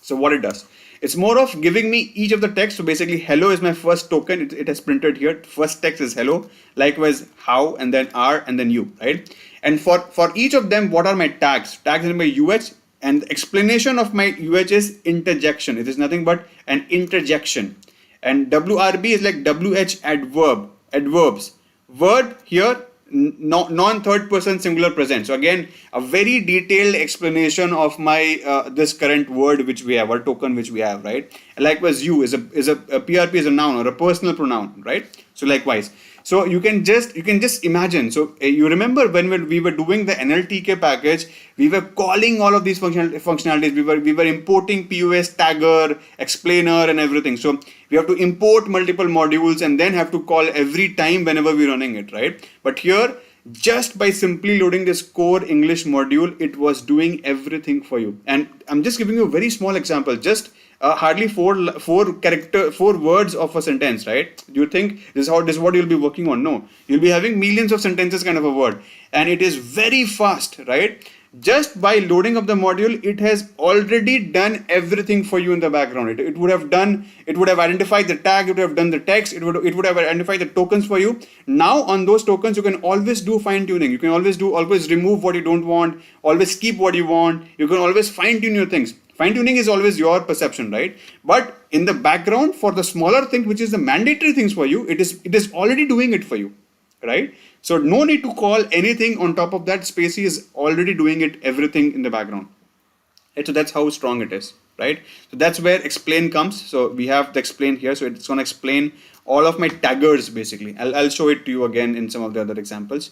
so what it does, it's more of giving me each of the text. So basically hello is my first token. It has printed here. First text is hello. Likewise how, and then R, and then you, right? And for each of them, what are my tags? Tags in my UH, and the explanation of my UH is interjection. It is nothing but an interjection. And WRB is like WH adverbs. Word here, non-third person singular present. So again, a very detailed explanation of my this current word which we have, or token which we have, right? And likewise, you is a PRP is a noun or a personal pronoun, right? So likewise. So you can just imagine. So you remember when we were doing the NLTK package, we were calling all of these functionalities. We were importing POS tagger, explainer, and everything. So we have to import multiple modules and then have to call every time whenever we're running it, right? But here, just by simply loading this core English module, it was doing everything for you. And I'm just giving you a very small example. Just hardly four words of a sentence, right? Do you think this is what you'll be working on? No, you'll be having millions of sentences kind of a word, and it is very fast, right? Just by loading up the module, it has already done everything for you in the background. It would have identified the tag, it would have done the text, it would have identified the tokens for you. Now on those tokens, you can always do fine tuning. You can always remove what you don't want, always keep what you want. You can always fine tune your things. Fine tuning is always your perception, right? But in the background, for the smaller thing, which is the mandatory things for you, it is already doing it for you, right? So no need to call anything on top of that. SpaCy is already doing everything in the background. Right? So that's how strong it is, right? So that's where explain comes. So we have the explain here. So it's going to explain all of my taggers basically. I'll show it to you again in some of the other examples.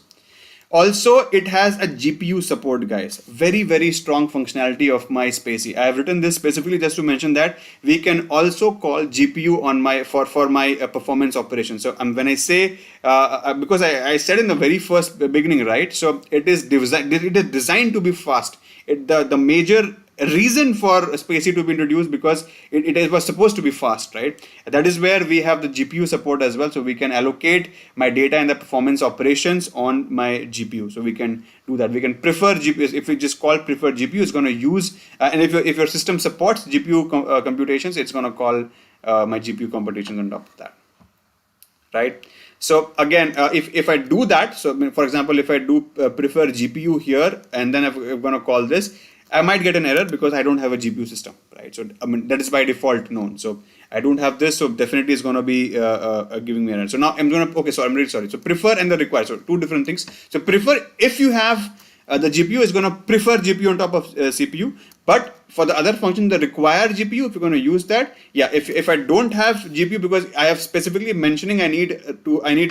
Also, it has a GPU support, guys. Very, very strong functionality of my SpaCy. I have written this specifically just to mention that we can also call GPU on my for my performance operations. So when I say because I said in the very first beginning, right? So it is designed to be fast. The major reason for SpaCy to be introduced because it was supposed to be fast, right? That is where we have the GPU support as well. So we can allocate my data and the performance operations on my GPU. So we can do that. We can prefer GPU. If we just call prefer GPU, it's going to use, and if your system supports GPU computations, it's going to call my GPU computations on top of that, right? So again, if I do that, so for example, if I do prefer GPU here, and then I'm going to call this, I might get an error because I don't have a GPU system, right? So I mean that is by default known. So I don't have this, so definitely it's going to be giving me an error. So now I'm going to I'm really sorry. So prefer and the require. So two different things. So prefer, if you have the GPU, is going to prefer GPU on top of CPU. But for the other function, the require GPU, if you're going to use that, yeah. If I don't have GPU because I have specifically mentioning I need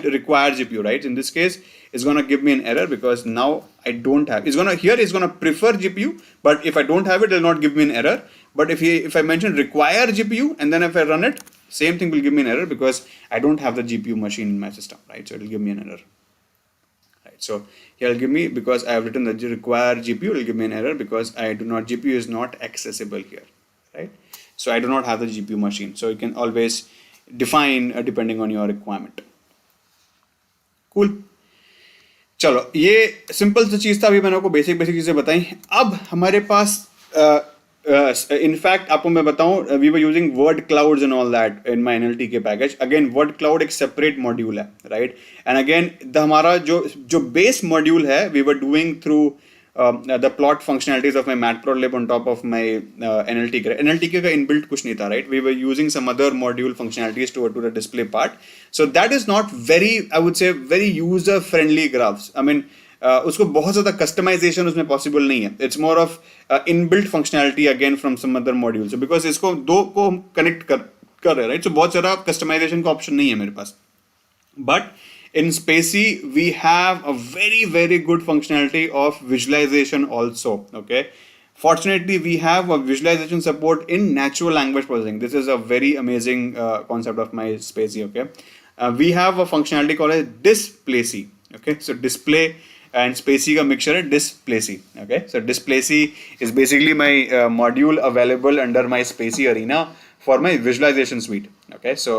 require GPU, right? In this case, it's going to give me an error because now I don't have. It's going to prefer GPU, but if I don't have it, it will not give me an error. But if I mention require GPU and then if I run it, same thing will give me an error because I don't have the GPU machine in my system, right? So it will give me an error. So he'll give me, because I have written the require GPU, will give me an error because I do not, GPU is not accessible here, right? So I do not have the GPU machine. So you can always define depending on your requirement. Cool. चलो ये simple सी चीज था, अभी मैंने आपको basic basic चीजें बताई. अब हमारे पास इनफैक्ट आपको मैं बताऊं, we were using word clouds and all that in my NLT के पैकेज. अगेन वर्ड क्लाउड एक सेपरेट मॉड्यूल है, राइट? एंड अगेन हमारा जो बेस मॉड्यूल है, we were doing through the plot functionalities of my matplotlib on top of my NLTK. NLTK का inbuilt कुछ नहीं था, right? We were using some other module functionalities to the display part. So that is not very, I would say, very user friendly graphs. I mean, उसको बहुत ज़्यादा customization उसमें possible नहीं है. It's more of inbuilt functionality again from some other module. So because इसको दो को हम connect कर रहे हैं, right? So बहुत ज़्यादा customization का option नहीं है मेरे पास. But in SpaCy, we have a very, very good functionality of visualization also, okay? Fortunately, we have a visualization support in natural language processing. This is a very amazing concept of my SpaCy, okay? We have a functionality called as displacy, okay? So display and SpaCy ka mixture है displacy, okay? So displacy is basically my module available under my SpaCy arena for my visualization suite, okay? So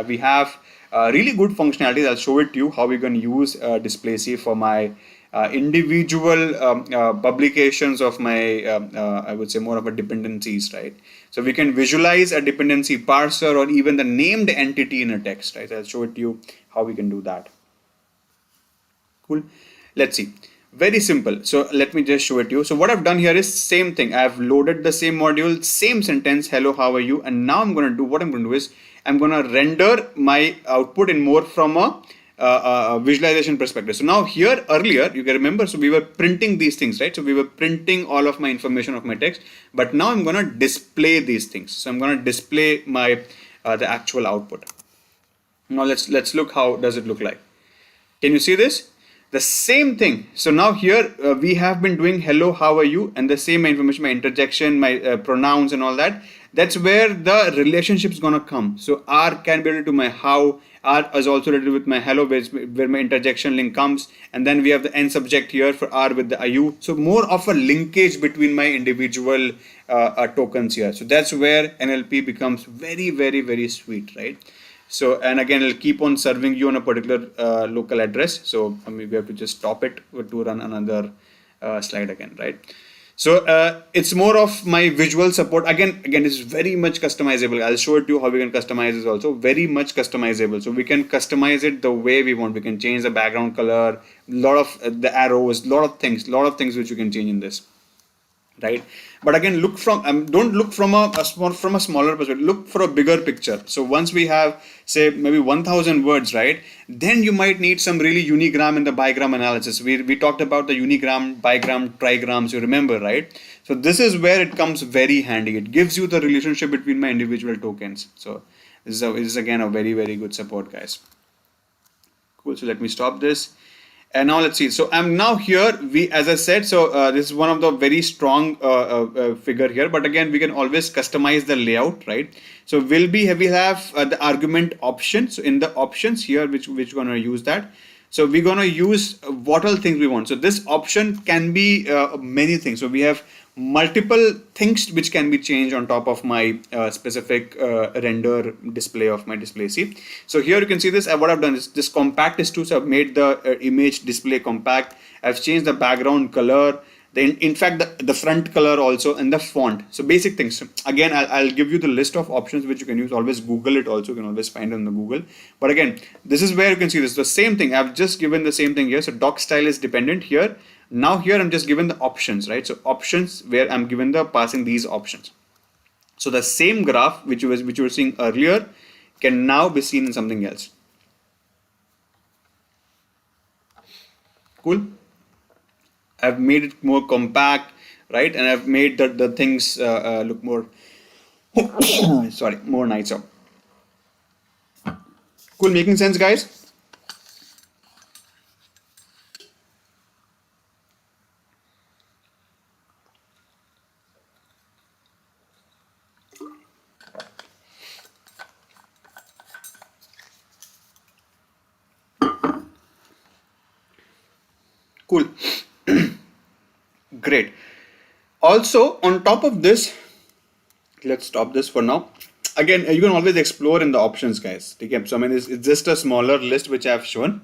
we have really good functionalities. I'll show it to you how we can use displacy for my individual publications of my I would say more of a dependencies, right? So we can visualize a dependency parser or even the named entity in a text, right? I'll show it to you how we can do that. Cool. Let's see. Very simple. So let me just show it to you. So what I've done here is same thing. I've loaded the same module, same sentence, hello, how are you? And now I'm going to do, what I'm going to do is I'm going to render my output in more from a visualization perspective. So now here earlier, you can remember, so we were printing these things, right? So we were printing all of my information of my text, but now I'm going to display these things. So I'm going to display my the actual output. Now let's look, how does it look like? Can you see this? The same thing. So now here we have been doing hello, how are you, and the same information, my interjection, my pronouns and all that. That's where the relationship is gonna come. So R can be related to my how, R is also related with my hello, where my interjection link comes, and then we have the end subject here for R with the IU. So more of a linkage between my individual tokens here. So that's where NLP becomes very, very, very sweet, right? So, and again, it'll keep on serving you on a particular local address. So we have to just stop it to run another slide again, right? So it's more of my visual support. Again, it's very much customizable. I'll show it to you how we can customize this also. Very much customizable. So we can customize it the way we want. We can change the background color, a lot of the arrows, lot of things which you can change in this. Right, but again, look from don't look from a smaller perspective. Look for a bigger picture. So once we have, say, maybe 1,000 words, right, then you might need some really unigram and the bigram analysis. We talked about the unigram, bigram, trigrams. You remember, right? So this is where it comes very handy. It gives you the relationship between my individual tokens. So this is again a very, very good support, guys. Cool. So let me stop this. And now let's see. So I'm now here. As I said, so this is one of the very strong figure here. But again, we can always customize the layout, right? So we have the argument option. So in the options here, which we're gonna use that. So we're gonna use what all things we want. So this option can be many things. So we have multiple things which can be changed on top of my specific render display of my displacy. So here you can see this. What I've done is this compact is to, so I've made the image display compact. I've changed the background color. In fact, the front color also, and the font. So basic things. So again, I'll give you the list of options which you can use. Always Google it also. You can always find it on the Google. But again, this is where you can see this. The same thing. I've just given the same thing here. So doc style is dependent here. Now here I'm just given the options, right? So options where I'm given the passing these options. So the same graph which you were seeing earlier can now be seen in something else. Cool. I've made it more compact, right? And I've made the things look more, sorry, more nicer. Cool, making sense, guys? Cool. Great. Also, on top of this, let's stop this for now. Again, you can always explore in the options, guys. Okay? So, I mean, it's just a smaller list which I've shown.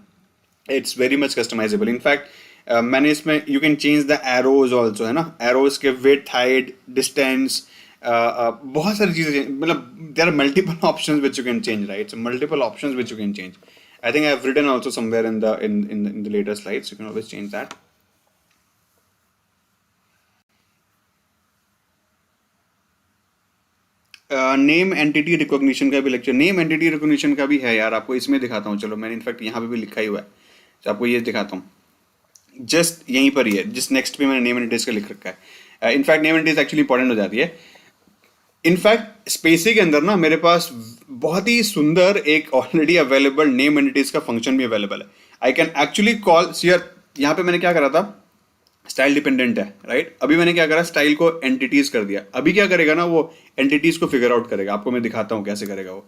It's very much customizable. In fact, मैंने इसमें you can change the arrows also, है ना? Arrows के width, height, distance, बहुत सारी चीजें, मतलब there are multiple options which you can change, right? So multiple options which you can change. I think I've written also somewhere in the later slides. You can always change that. Name entity recognition का भी lecture, name entity recognition का भी है यार, आपको इसमें दिखाता हूँ. चलो मैंने इनफैक्ट यहाँ पे भी लिखा ही हुआ है, तो आपको ये दिखाता हूँ. जस्ट यहीं पर ही है, जिस नेक्स्ट पे मैंने नेम एंटिटीज का लिख रखा है. In fact name entities actually important हो जाती है. इनफैक्ट स्पेसी के अंदर ना मेरे पास बहुत ही सुंदर एक ऑलरेडी अवेलेबल नेम एंटिटीज का फंक्शन भी अवेलेबल है. I can actually call here. यहाँ पे मैंने क्या करा था, स्टाइल डिपेंडेंट है, राइट. अभी मैंने क्या करा, स्टाइल को एंटिटीज कर दिया. अभी क्या करेगा ना, वो एंटिटीज को फिगर आउट करेगा. आपको मैं दिखाता हूँ कैसे करेगा वो.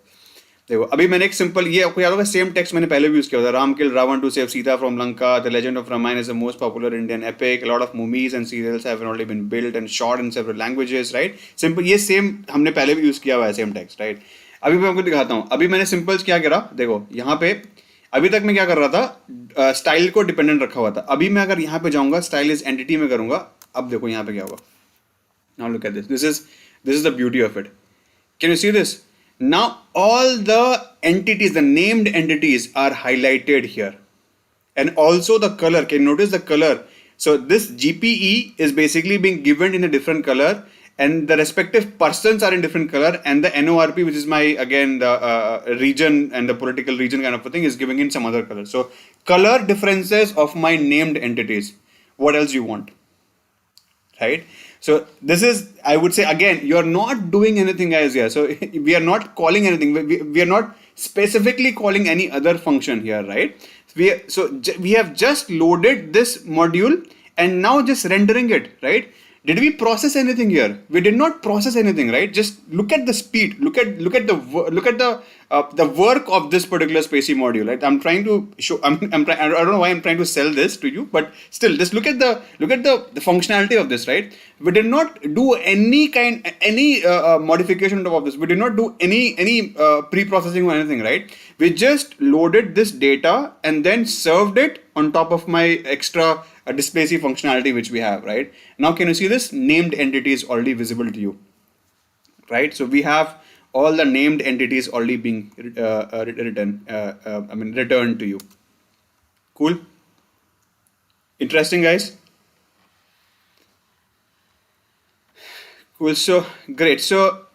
देखो अभी मैंने एक सिंपल, ये आपको याद होगा सेम टेक्स्ट मैंने पहले भी यूज किया था. Ram kill Ravana to save Sita from Lanka. The legend of Ramayana is the most popular Indian epic. Lot of movies and serials have already been built and shot in several languages, right. Simple, ये same हमने पहले भी use किया हुआ है same text, right. अभी मैं आपको दिखाता हूँ. अभी मैंने सिंपल्स क्या करा, देखो यहाँ पे अभी तक मैं क्या कर रहा था, स्टाइल को डिपेंडेंट रखा हुआ था. अभी मैं अगर यहाँ पे जाऊंगा, स्टाइल इज एंटिटी में करूंगा. अब देखो यहाँ पे क्या होगा. Now look at this. This is the beauty of it. Can you see this? Now all the entities, the named entities are highlighted here, and also the color. Can you notice the color? So this GPE is basically being given in a different color, and the respective persons are in different color, and the NORP, which is my again the region and the political region kind of a thing, is giving in some other color. So color differences of my named entities. What else you want? Right? So this is, I would say again, you're not doing anything guys here. So we are not calling anything. We are not specifically calling any other function here, right? We have just loaded this module and now just rendering it, right? Did we process anything here? We did not process anything, right? Just look at the speed. Look at the work of this particular SpaCy module, right? I'm trying to show. I don't know why I'm trying to sell this to you, but still, just look at the functionality of this, right? We did not do any modification of this. We did not do any pre-processing or anything, right? We just loaded this data and then served it on top of my extra DisplayC functionality which we have, right? Now can you see this? Named entity is already visible to you, right? So we have all the named entities already being returned to you. Cool? Interesting guys? Cool. So great. So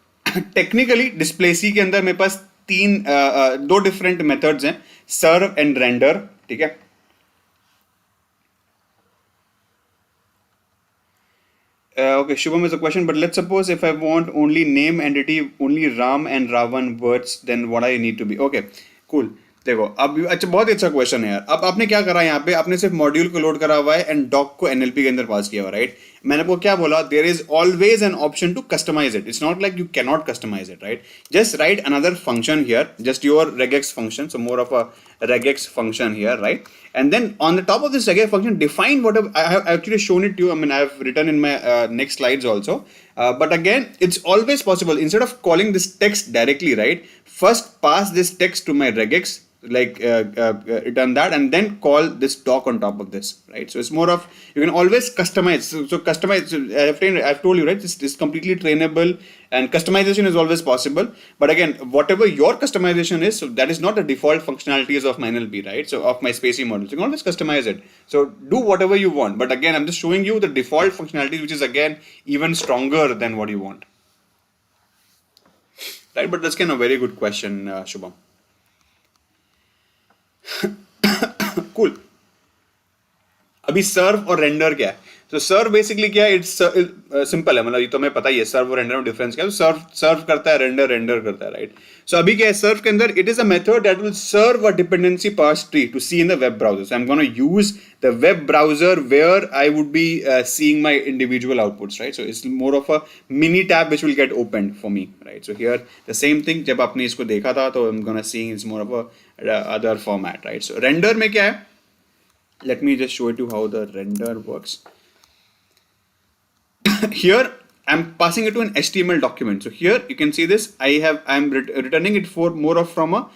technically DisplayC के अंदर मेरे पास दो different methods हैं, serve and render, ठीक है. Okay, Shubham is a question, but let's suppose if I want only name entity, only Ram and Ravan words, then what I need to be? Okay, cool. देखो अब अच्छा, बहुत अच्छा question है यार. अब आपने क्या करा यहाँ पे, आपने सिर्फ मॉड्यूल को लोड करा हुआ है एंड डॉक को एनएलपी के अंदर पास किया हुआ, राइट. मैंने आपको क्या बोला, there is always an option to customize it. It's not like you can not customize it, right. Just write another function here, just your regex function, so more of a regex function here, right? And then on the top of this regex function, define whatever. I have actually shown it to you. I mean, I have written in my next slides also. But again, it's always possible. Instead of calling this text directly, right? First pass this text to my regex, like return that, and then call this doc on top of this, right? So it's more of, you can always customize. So customize. I've told you, right? It's completely trainable, and customization is always possible. But again, whatever your customization is, so that is not the default functionalities of my NLP, right? So of my SpaCy modules, you can always customize it. So do whatever you want. But again, I'm just showing you the default functionality, which is again even stronger than what you want, right? But that's kind of a very good question, Shubham. Cool. अभी सर्व और render क्या है? तो सर्व basically क्या है? It's simple है, मतलब ये तो हमें पता ही है सर्व और रेंडर में डिफरेंस क्या है. तो सर्व करता है, रेंडर करता है, राइट. सो अभी क्या है सर्व के अंदर, it is a method that will serve a dependency parse tree to see in the web browser. So I am gonna use the web browser where I would be seeing my individual outputs, right? So it's more of a mini tab which will get opened for me, right? So here the same thing, जब आपने इसको देखा था तो I'm gonna see it's more of a other format, right? So render में क्या है, Let me just show you how the render works. Here I'm passing it to an HTML document. So here you can see this. I'm returning it for more of from a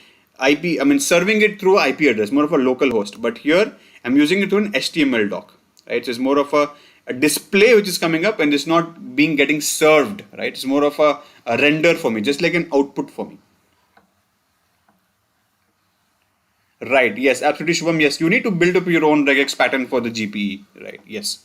IP. I mean serving it through IP address, more of a local host. But here I'm using it to an HTML doc. Right, so it's more of a display which is coming up and it's not getting served. Right, it's more of a render for me, just like an output for me. Right. Yes. Absolutely, Shubham. Yes. You need to build up your own regex pattern for the GPE. Right. Yes.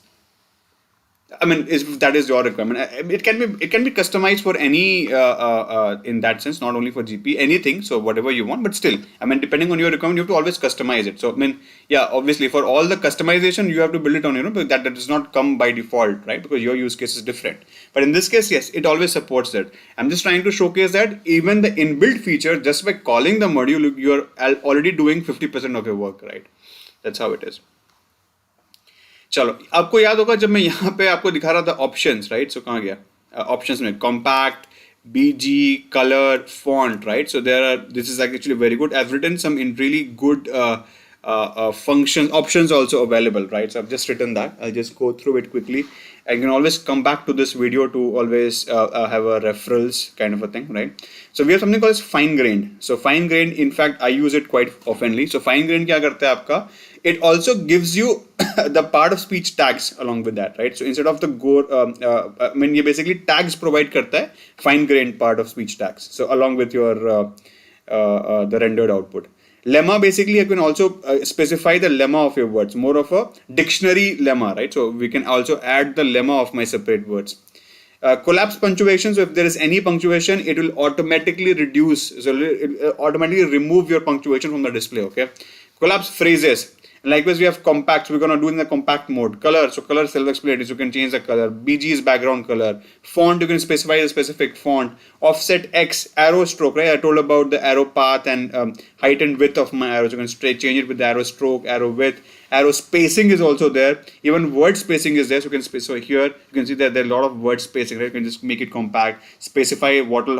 I mean, if that is your requirement, it can be customized for any in that sense, not only for GP, anything. So whatever you want, but still, I mean, depending on your requirement, you have to always customize it. So I mean, yeah, obviously for all the customization, you have to build it on your own, but that does not come by default, right? Because your use case is different. But in this case, yes, it always supports that. I'm just trying to showcase that even the inbuilt feature, just by calling the module, you're already doing 50% of your work, right? That's how it is. चलो आपको याद होगा जब मैं यहाँ पे आपको दिखा रहा था ऑप्शंस राइट सो कहाँ गया ऑप्शंस में compact BG color font right so there are this is actually very good I've written some in really good functions options also available right so I've just written that I'll just go through it quickly I can always come back to this video to always have a referrals kind of a thing right so we have something called as fine grained so fine grained in fact I use it quite oftenly so fine grained क्या करता है आपका it also gives you the part of speech tags along with that right so instead of the I mean ये basically tags provide करता है fine grained part of speech tags so along with your the rendered output lemma basically you can also specify the lemma of your words more of a dictionary lemma right so we can also add the lemma of my separate words collapse punctuation so if there is any punctuation it will automatically reduce so it will automatically remove your punctuation from the display okay collapse phrases likewise we have compact so we're going to do in the compact mode color so color self-explanatory so you can change the color BG is background color font you can specify a specific font offset X arrow stroke right I told about the arrow path and height and width of my arrows you can change it with the arrow stroke arrow width arrow spacing is also there even word spacing is there so you can so here you can see that there are a lot of word spacing right you can just make it compact specify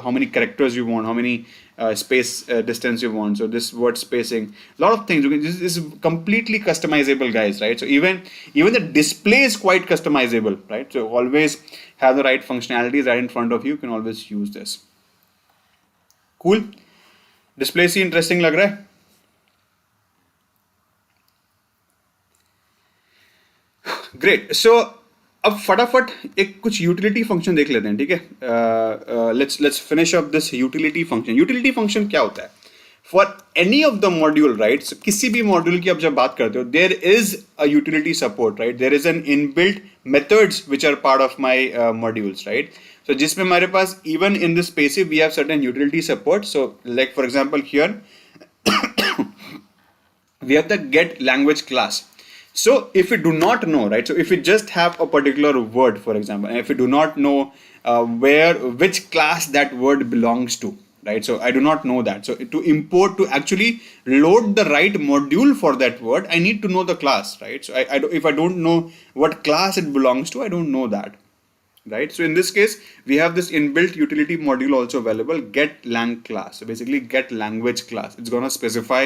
how many characters you want how many space distance you want so this word spacing a lot of things this is completely customizable guys right so even the display is quite customizable right so always have the right functionalities right in front of you can always use this cool display से interesting लग रहा है great so अब फटाफट एक कुछ utility function देख लेते हैं ठीक है let's finish up this utility function क्या होता है for any of the module right किसी भी मॉड्यूल की आप जब बात करते हो there is a utility support right there is an inbuilt methods which are part of my modules right so जिसमें हमारे पास even in this space we have certain utility support so like for example here we have the get language class so if we do not know right so if we just have a particular word for example and if we do not know which class that word belongs to right so I do not know that so to import to actually load the right module for that word I need to know the class right so if I don't know what class it belongs to I don't know that right so in this case we have this inbuilt utility module also available get lang class so basically get language class it's going to specify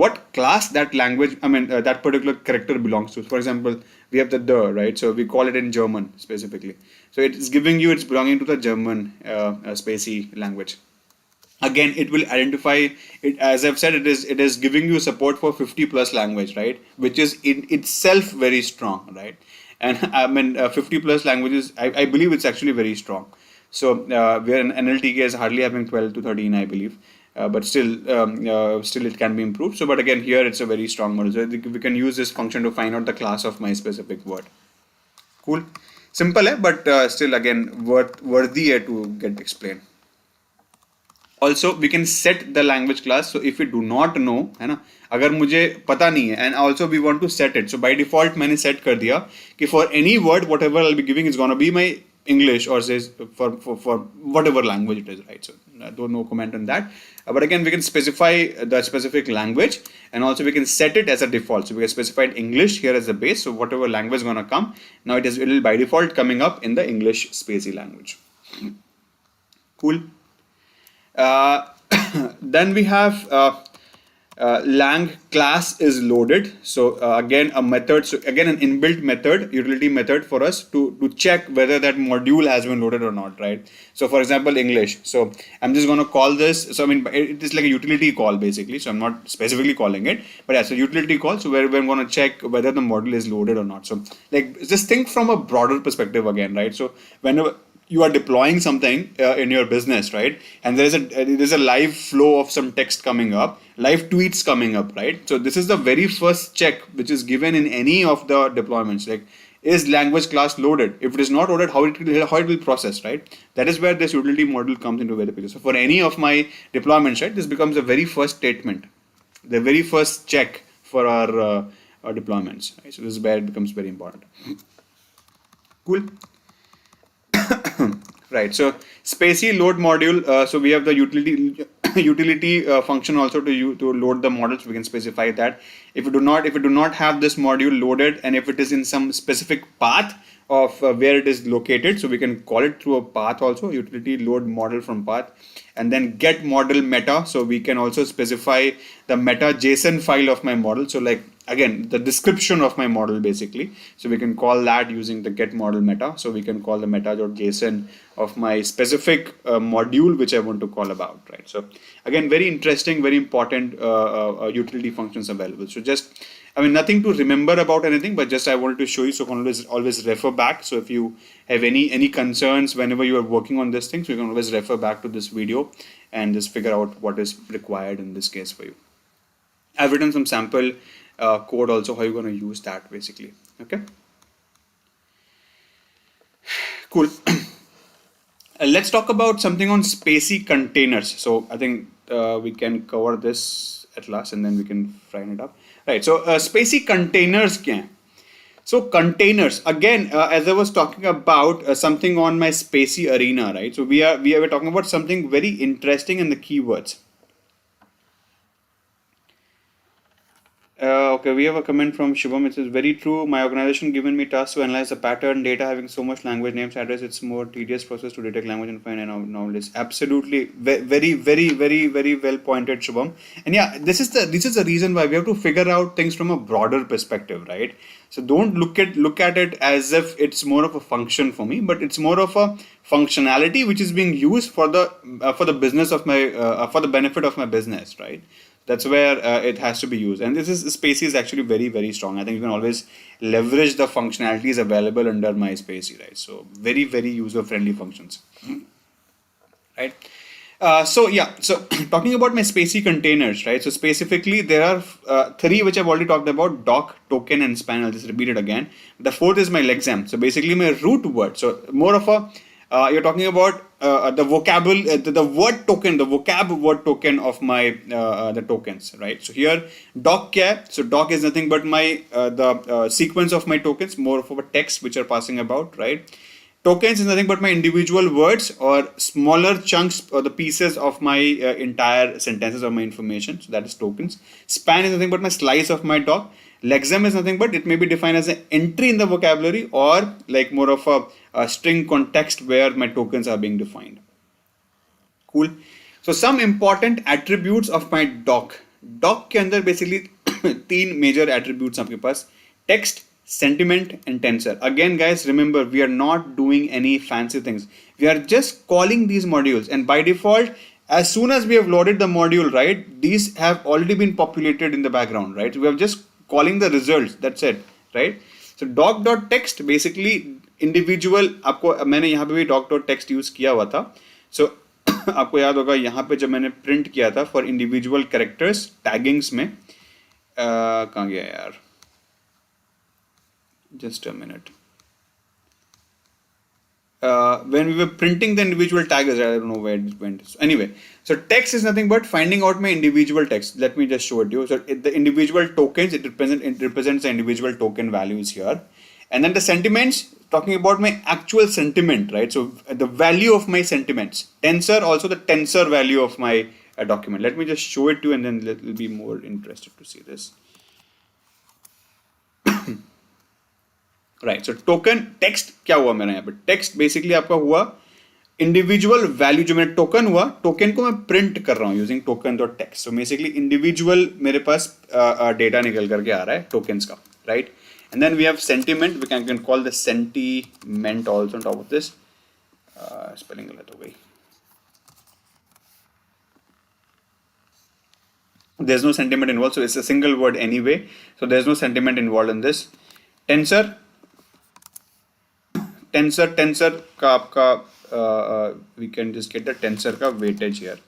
what class that language that particular character belongs to for example we have the right so we call it in German specifically so it's giving you it's belonging to the German SpaCy language again it will identify it as I've said it is giving you support for 50 plus language right which is in itself very strong right and I mean 50 plus languages I believe it's actually very strong so where an NLTK is hardly having 12 to 13 I believe but still it can be improved so but again here it's a very strong model so we can use this function to find out the class of my specific word cool simple but still again worthy to get explained also we can set the language class so if we do not know है ना अगर मुझे पता नहीं है and also we want to set it so by default मैंने set कर दिया कि for any word whatever I'll be giving is gonna be my English or says for whatever language it is right so I don't know comment on that but again we can specify the specific language and also we can set it as a default so we have specified English here as the base so whatever language is gonna come now it will by default coming up in the English SpaCy language cool then we have lang class is loaded. So again a method, so again an inbuilt method, utility method for us to check whether that module has been loaded or not, right? So for example, English. So I'm just going to call this. So I mean, it is like a utility call basically. So I'm not specifically calling it, but yeah, so utility call. So where I'm going to check whether the module is loaded or not. So like just think from a broader perspective again, right? So whenever you are deploying something in your business, right? And there's a live flow of some text coming up, live tweets coming up, right? So this is the very first check which is given in any of the deployments. Like, is language class loaded? If it is not loaded, how it will process, right? That is where this utility model comes into the picture. So for any of my deployments, right, this becomes the very first statement, the very first check for our deployments. Right? So this is where it becomes very important. Cool. Right. So SpaCy load module. So we have the utility function also to load the models. We can specify that if we do not have this module loaded, and if it is in some specific path of where it is located, so we can call it through a path also, utility load model from path, and then get model meta. So we can also specify the meta JSON file of my model. So like again the description of my model basically. So we can call that using the get model meta. So we can call the meta.json of my specific module which I want to call about, right? So again, very interesting, very important utility functions available. So just, I mean, nothing to remember about anything, but just I wanted to show you. So always refer back. So if you have any concerns whenever you are working on this thing, so you can always refer back to this video and just figure out what is required in this case for you. I've written some sample code also, how you're going to use that basically. Okay. Cool. Let's talk about something on SpaCy containers. So I think we can cover this at last and then we can frame it up. Right. So SpaCy containers kya hai? So containers, again, as I was talking about something on my SpaCy arena, right? So we are talking about something very interesting in the keywords. Okay, we have a comment from Shubham. It says, very true. My organization given me tasks to analyze the pattern data having so much language names address. It's more tedious process to detect language and find anomalies. Absolutely, very well pointed, Shubham. And yeah, this is the reason why we have to figure out things from a broader perspective, right? So don't look at it as if it's more of a function for me, but it's more of a functionality which is being used for the business of my for the benefit of my business, right? That's where it has to be used, and SpaCy is actually very strong. I think you can always leverage the functionalities available under my SpaCy, right? So very user friendly functions, right? So yeah, so talking about my SpaCy containers, right? So specifically there are three which I've already talked about: doc, token, and span. I'll just repeat it again. The fourth is my lexem. So basically my root word. So more of a you're talking about the the word token, the vocab word token of my the tokens, right? So here doc kya hai? So doc is nothing but my the sequence of my tokens, more of a text which are passing about, right? Tokens is nothing but my individual words or smaller chunks or the pieces of my entire sentences or my information. So that is tokens. Span is nothing but my slice of my doc. Lexem is nothing but it may be defined as an entry in the vocabulary or like more of a string context where my tokens are being defined. Cool. So some important attributes of my doc. Doc के अंदर basically तीन major attributes आपके पास: text, sentiment, and tensor. Again, guys, remember we are not doing any fancy things. We are just calling these modules, and by default, as soon as we have loaded the module, right, these have already been populated in the background, right? We are just calling the results. That's it, right? So doc.text basically individual. आपको मैंने यहाँ पे भी doc.text use किया हुआ था. So आपको याद होगा यहाँ पे जब मैंने प्रिंट किया था फॉर इंडिविजुअल कैरेक्टर्स टैगिंग्स में कहाँ गया यार, just a minute. When we were printing the individual tags, I don't know where it went. So anyway, so text is nothing but finding out my individual text. Let me just show it to you. So the individual tokens, it represents the individual token values here. And then the sentiments, talking about my actual sentiment, right? So the value of my sentiments. Tensor, also the tensor value of my document. Let me just show it to you and then you'll be more interested to see this. Right. So token text क्या हुआ मेरा यहाँ पे? Text basically आपका हुआ individual value जो मेरा token हुआ, टोकन को मैं प्रिंट कर रहा हूँ using token dot text. So basically individual मेरे पास डेटा निकल करके आ रहा है टोकन्स का, right. And then we have sentiment, we can call the sentiment also on top of this. Spelling गलत हो गई. There's no sentiment involved, so it's a single word anyway, so there's no sentiment involved in this. Tensor का आपका we can just get the tensor का weightage here.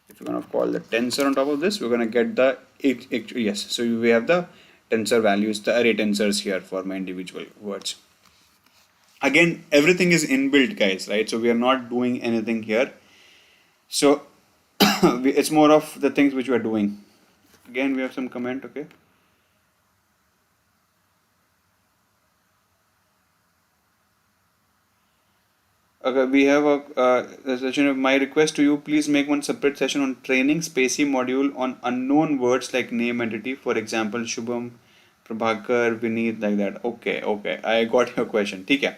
If you're going to call the tensor on top of this, we're going to get the yes, so we have the tensor values, the array tensors here for my individual words. Again, everything is inbuilt, guys, right? So we are not doing anything here, so it's more of the things which we are doing. Again, we have some comment. Okay, we have a session of my request to you, please make one separate session on training SpaCy module on unknown words like name entity, for example Shubham, Prabhakar, Vineet, like that. Okay, I got your question. ठीक है,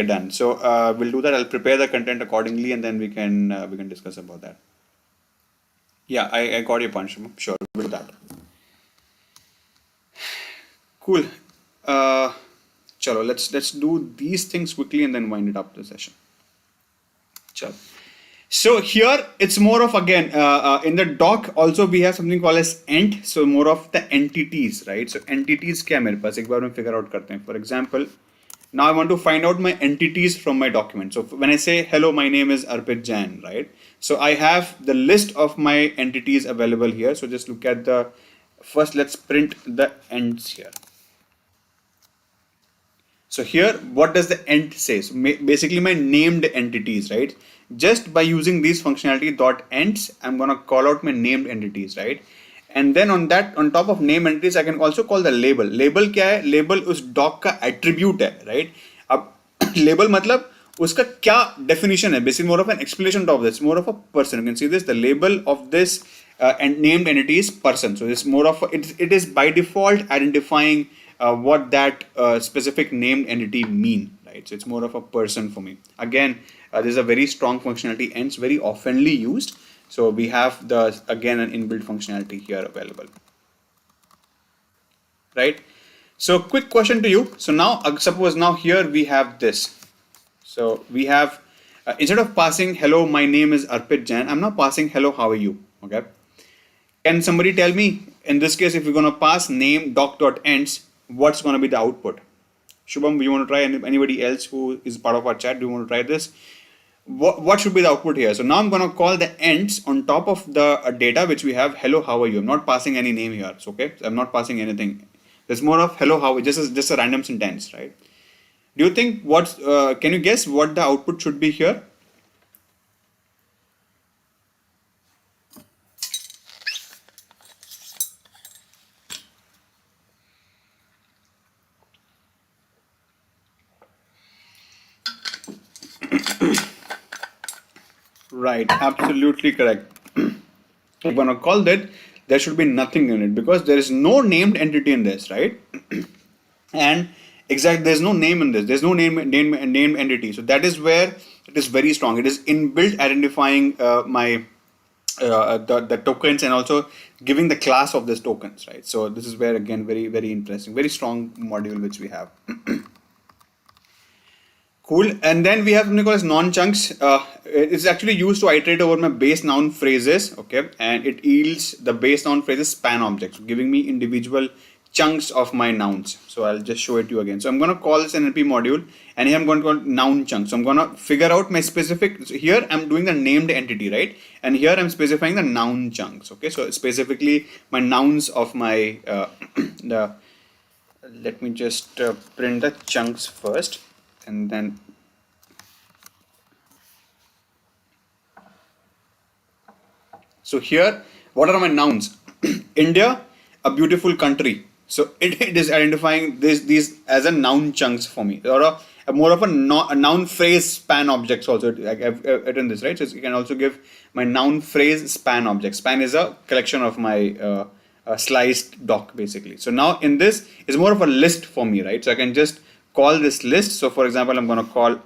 done. So we'll do that. I'll prepare the content accordingly, and then we can discuss about that. Yeah, I got your point. Sure, we'll do that. Cool. Chalo, let's do these things quickly and then wind it up the session. Chalo. So here it's more of, again, in the doc also we have something called as ent. So more of the entities, right? So entities क्या मेरे पास एक बार में figure out करते हैं. For example, now I want to find out my entities from my document. So when I say hello, my name is Arpit Jain, right? So I have the list of my entities available here. So just look at the first. Let's print the ents here. So here, what does the ent say? So basically my named entities, right? Just by using these functionality dot ents, I'm gonna call out my named entities, right? And then on top of name entities, I can also call the label. Label क्या है? Label उस doc का attribute है, right? अब label मतलब उसका क्या definition है? Basically more of an explanation of this, more of a person. You can see this, the label of this and named entity is person. So it's more of it is by default identifying what that specific named entity mean, right? So it's more of a person for me. Again, this is a very strong functionality and it's very oftenly used. So we have again an inbuilt functionality here available, right? So quick question to you. So now suppose now here we have this. So we have instead of passing hello, my name is Arpit Jain, I'm now passing hello, how are you? Okay. Can somebody tell me in this case if we're going to pass name doc.ends, what's going to be the output? Shubham, you want to try? Anybody else who is part of our chat, do you want to try this? What should be the output here? So now I'm going to call the ends on top of the data which we have. Hello, how are you? I'm not passing any name here. So, okay, so I'm not passing anything. There's more of hello, how are you? Just a random sentence, right? Do you think can you guess what the output should be here? Right, absolutely correct. We're going to call that there should be nothing in it because there is no named entity in this, right? And exactly, there's no name in this. There's no named entity. So that is where it is very strong. It is inbuilt identifying the tokens and also giving the class of these tokens, right? So this is where again very, very interesting, very strong module which we have. Cool. And then we have something called as non-chunks. It's actually used to iterate over my base noun phrases, okay? And it yields the base noun phrases span objects, giving me individual chunks of my nouns. So I'll just show it to you again. So I'm going to call this NLP module and here I'm going to call noun chunks. So I'm going to figure out my specific, so here I'm doing the named entity, right? And here I'm specifying the noun chunks, okay? So specifically my nouns of my, let me just print the chunks first. And then so here, what are my nouns? India, a beautiful country. So it is identifying these as a noun chunks for me, or a more of a noun phrase span objects also. I've written this, right? So you can also give my noun phrase span object. Span is a collection of my sliced doc basically. So now in this is more of a list for me, right? So I can just call this list. So for example, I'm going to call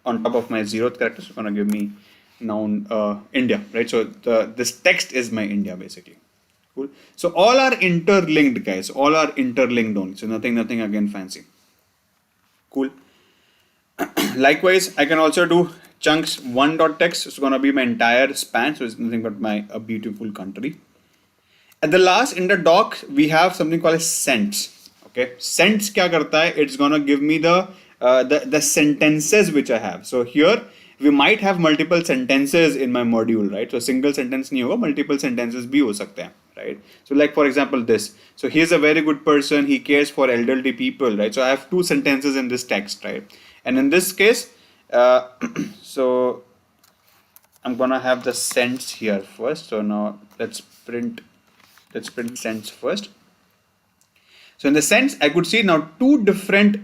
on top of my 0th character. So it's gonna give me noun India, right? So this text is my India basically. Cool. So all are interlinked, guys. All are interlinked only. So nothing again fancy. Cool. Likewise, I can also do chunks 1.text. It's gonna be my entire span. So it's nothing but my a beautiful country. At the last in the doc, we have something called as sents. Okay, sents kya karta hai? It's gonna give me the sentences which I have. So here we might have multiple sentences in my module, right? So single sentence nahi hoga, multiple sentences bhi ho sakte hain, right? So like for example this. So he's a very good person. He cares for elderly people, right? So I have 2 sentences in this text, right? And in this case, so I'm gonna have the sents here first. So now let's print sents first. So in the sense, I could see now 2 different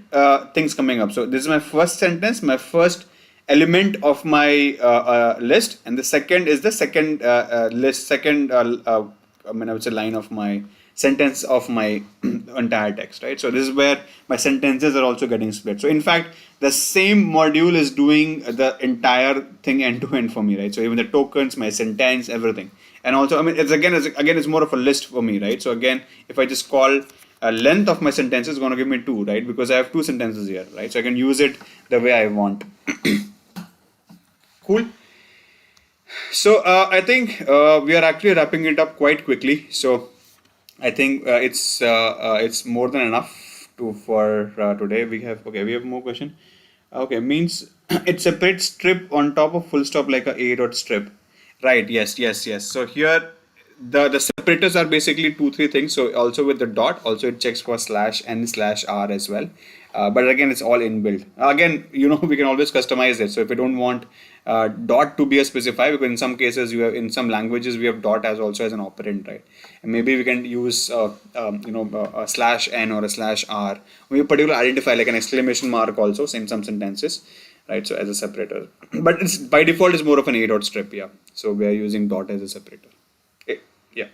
things coming up. So this is my first sentence, my first element of my list, and the second is the second list, second I mean I would say line of my sentence of my entire text, right? So this is where my sentences are also getting split. So in fact, the same module is doing the entire thing end to end for me, right? So even the tokens, my sentence, everything. And also, I mean, it's more of a list for me, right? So again, if I just call length of my sentence is going to give me 2, right? Because I have 2 sentences here, right? So I can use it the way I want. Cool. So I think we are actually wrapping it up quite quickly. So I think it's more than enough for today. We have more question. Okay, means it separates strip on top of full stop like a dot strip. Right. Yes. So here the separators are basically 2-3 things. So also with the dot, also it checks for /n/r as well. But again, it's all inbuilt. Again, we can always customize it. So if you don't want dot to be a specifier, because in some cases in some languages we have dot as also as an operand, right? And maybe we can use a /n or a /r. We particular identify like an exclamation mark also in some sentences, right? So as a separator, but it's by default is more of an dot strip, yeah. So we are using dot as a separator. Okay. Yeah.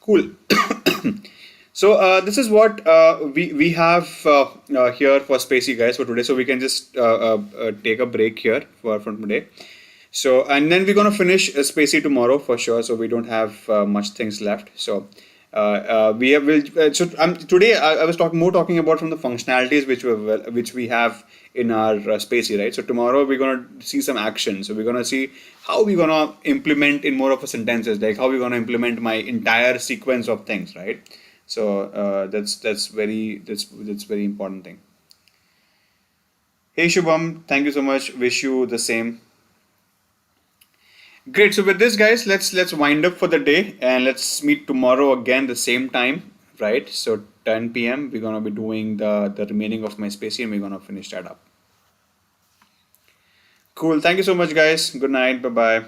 Cool. So this is what we have here for SpaCy, guys, for today. So we can just take a break here from today. So and then we're gonna finish SpaCy tomorrow for sure. So we don't have much things left. So we have today I was talking about from the functionalities which we have in our SpaCy, right? So tomorrow we're gonna see some action. So we're gonna see how we're gonna implement in more of a sentences, like how we're gonna implement my entire sequence of things, right? So that's very important thing. Hey Shubham, thank you so much. Wish you the same. Great. So with this, guys, let's wind up for the day and let's meet tomorrow again the same time, right? So 10 p.m. we're gonna be doing the remaining of my SpaCy and we're gonna finish that up. Cool. Thank you so much, guys. Good night. Bye bye.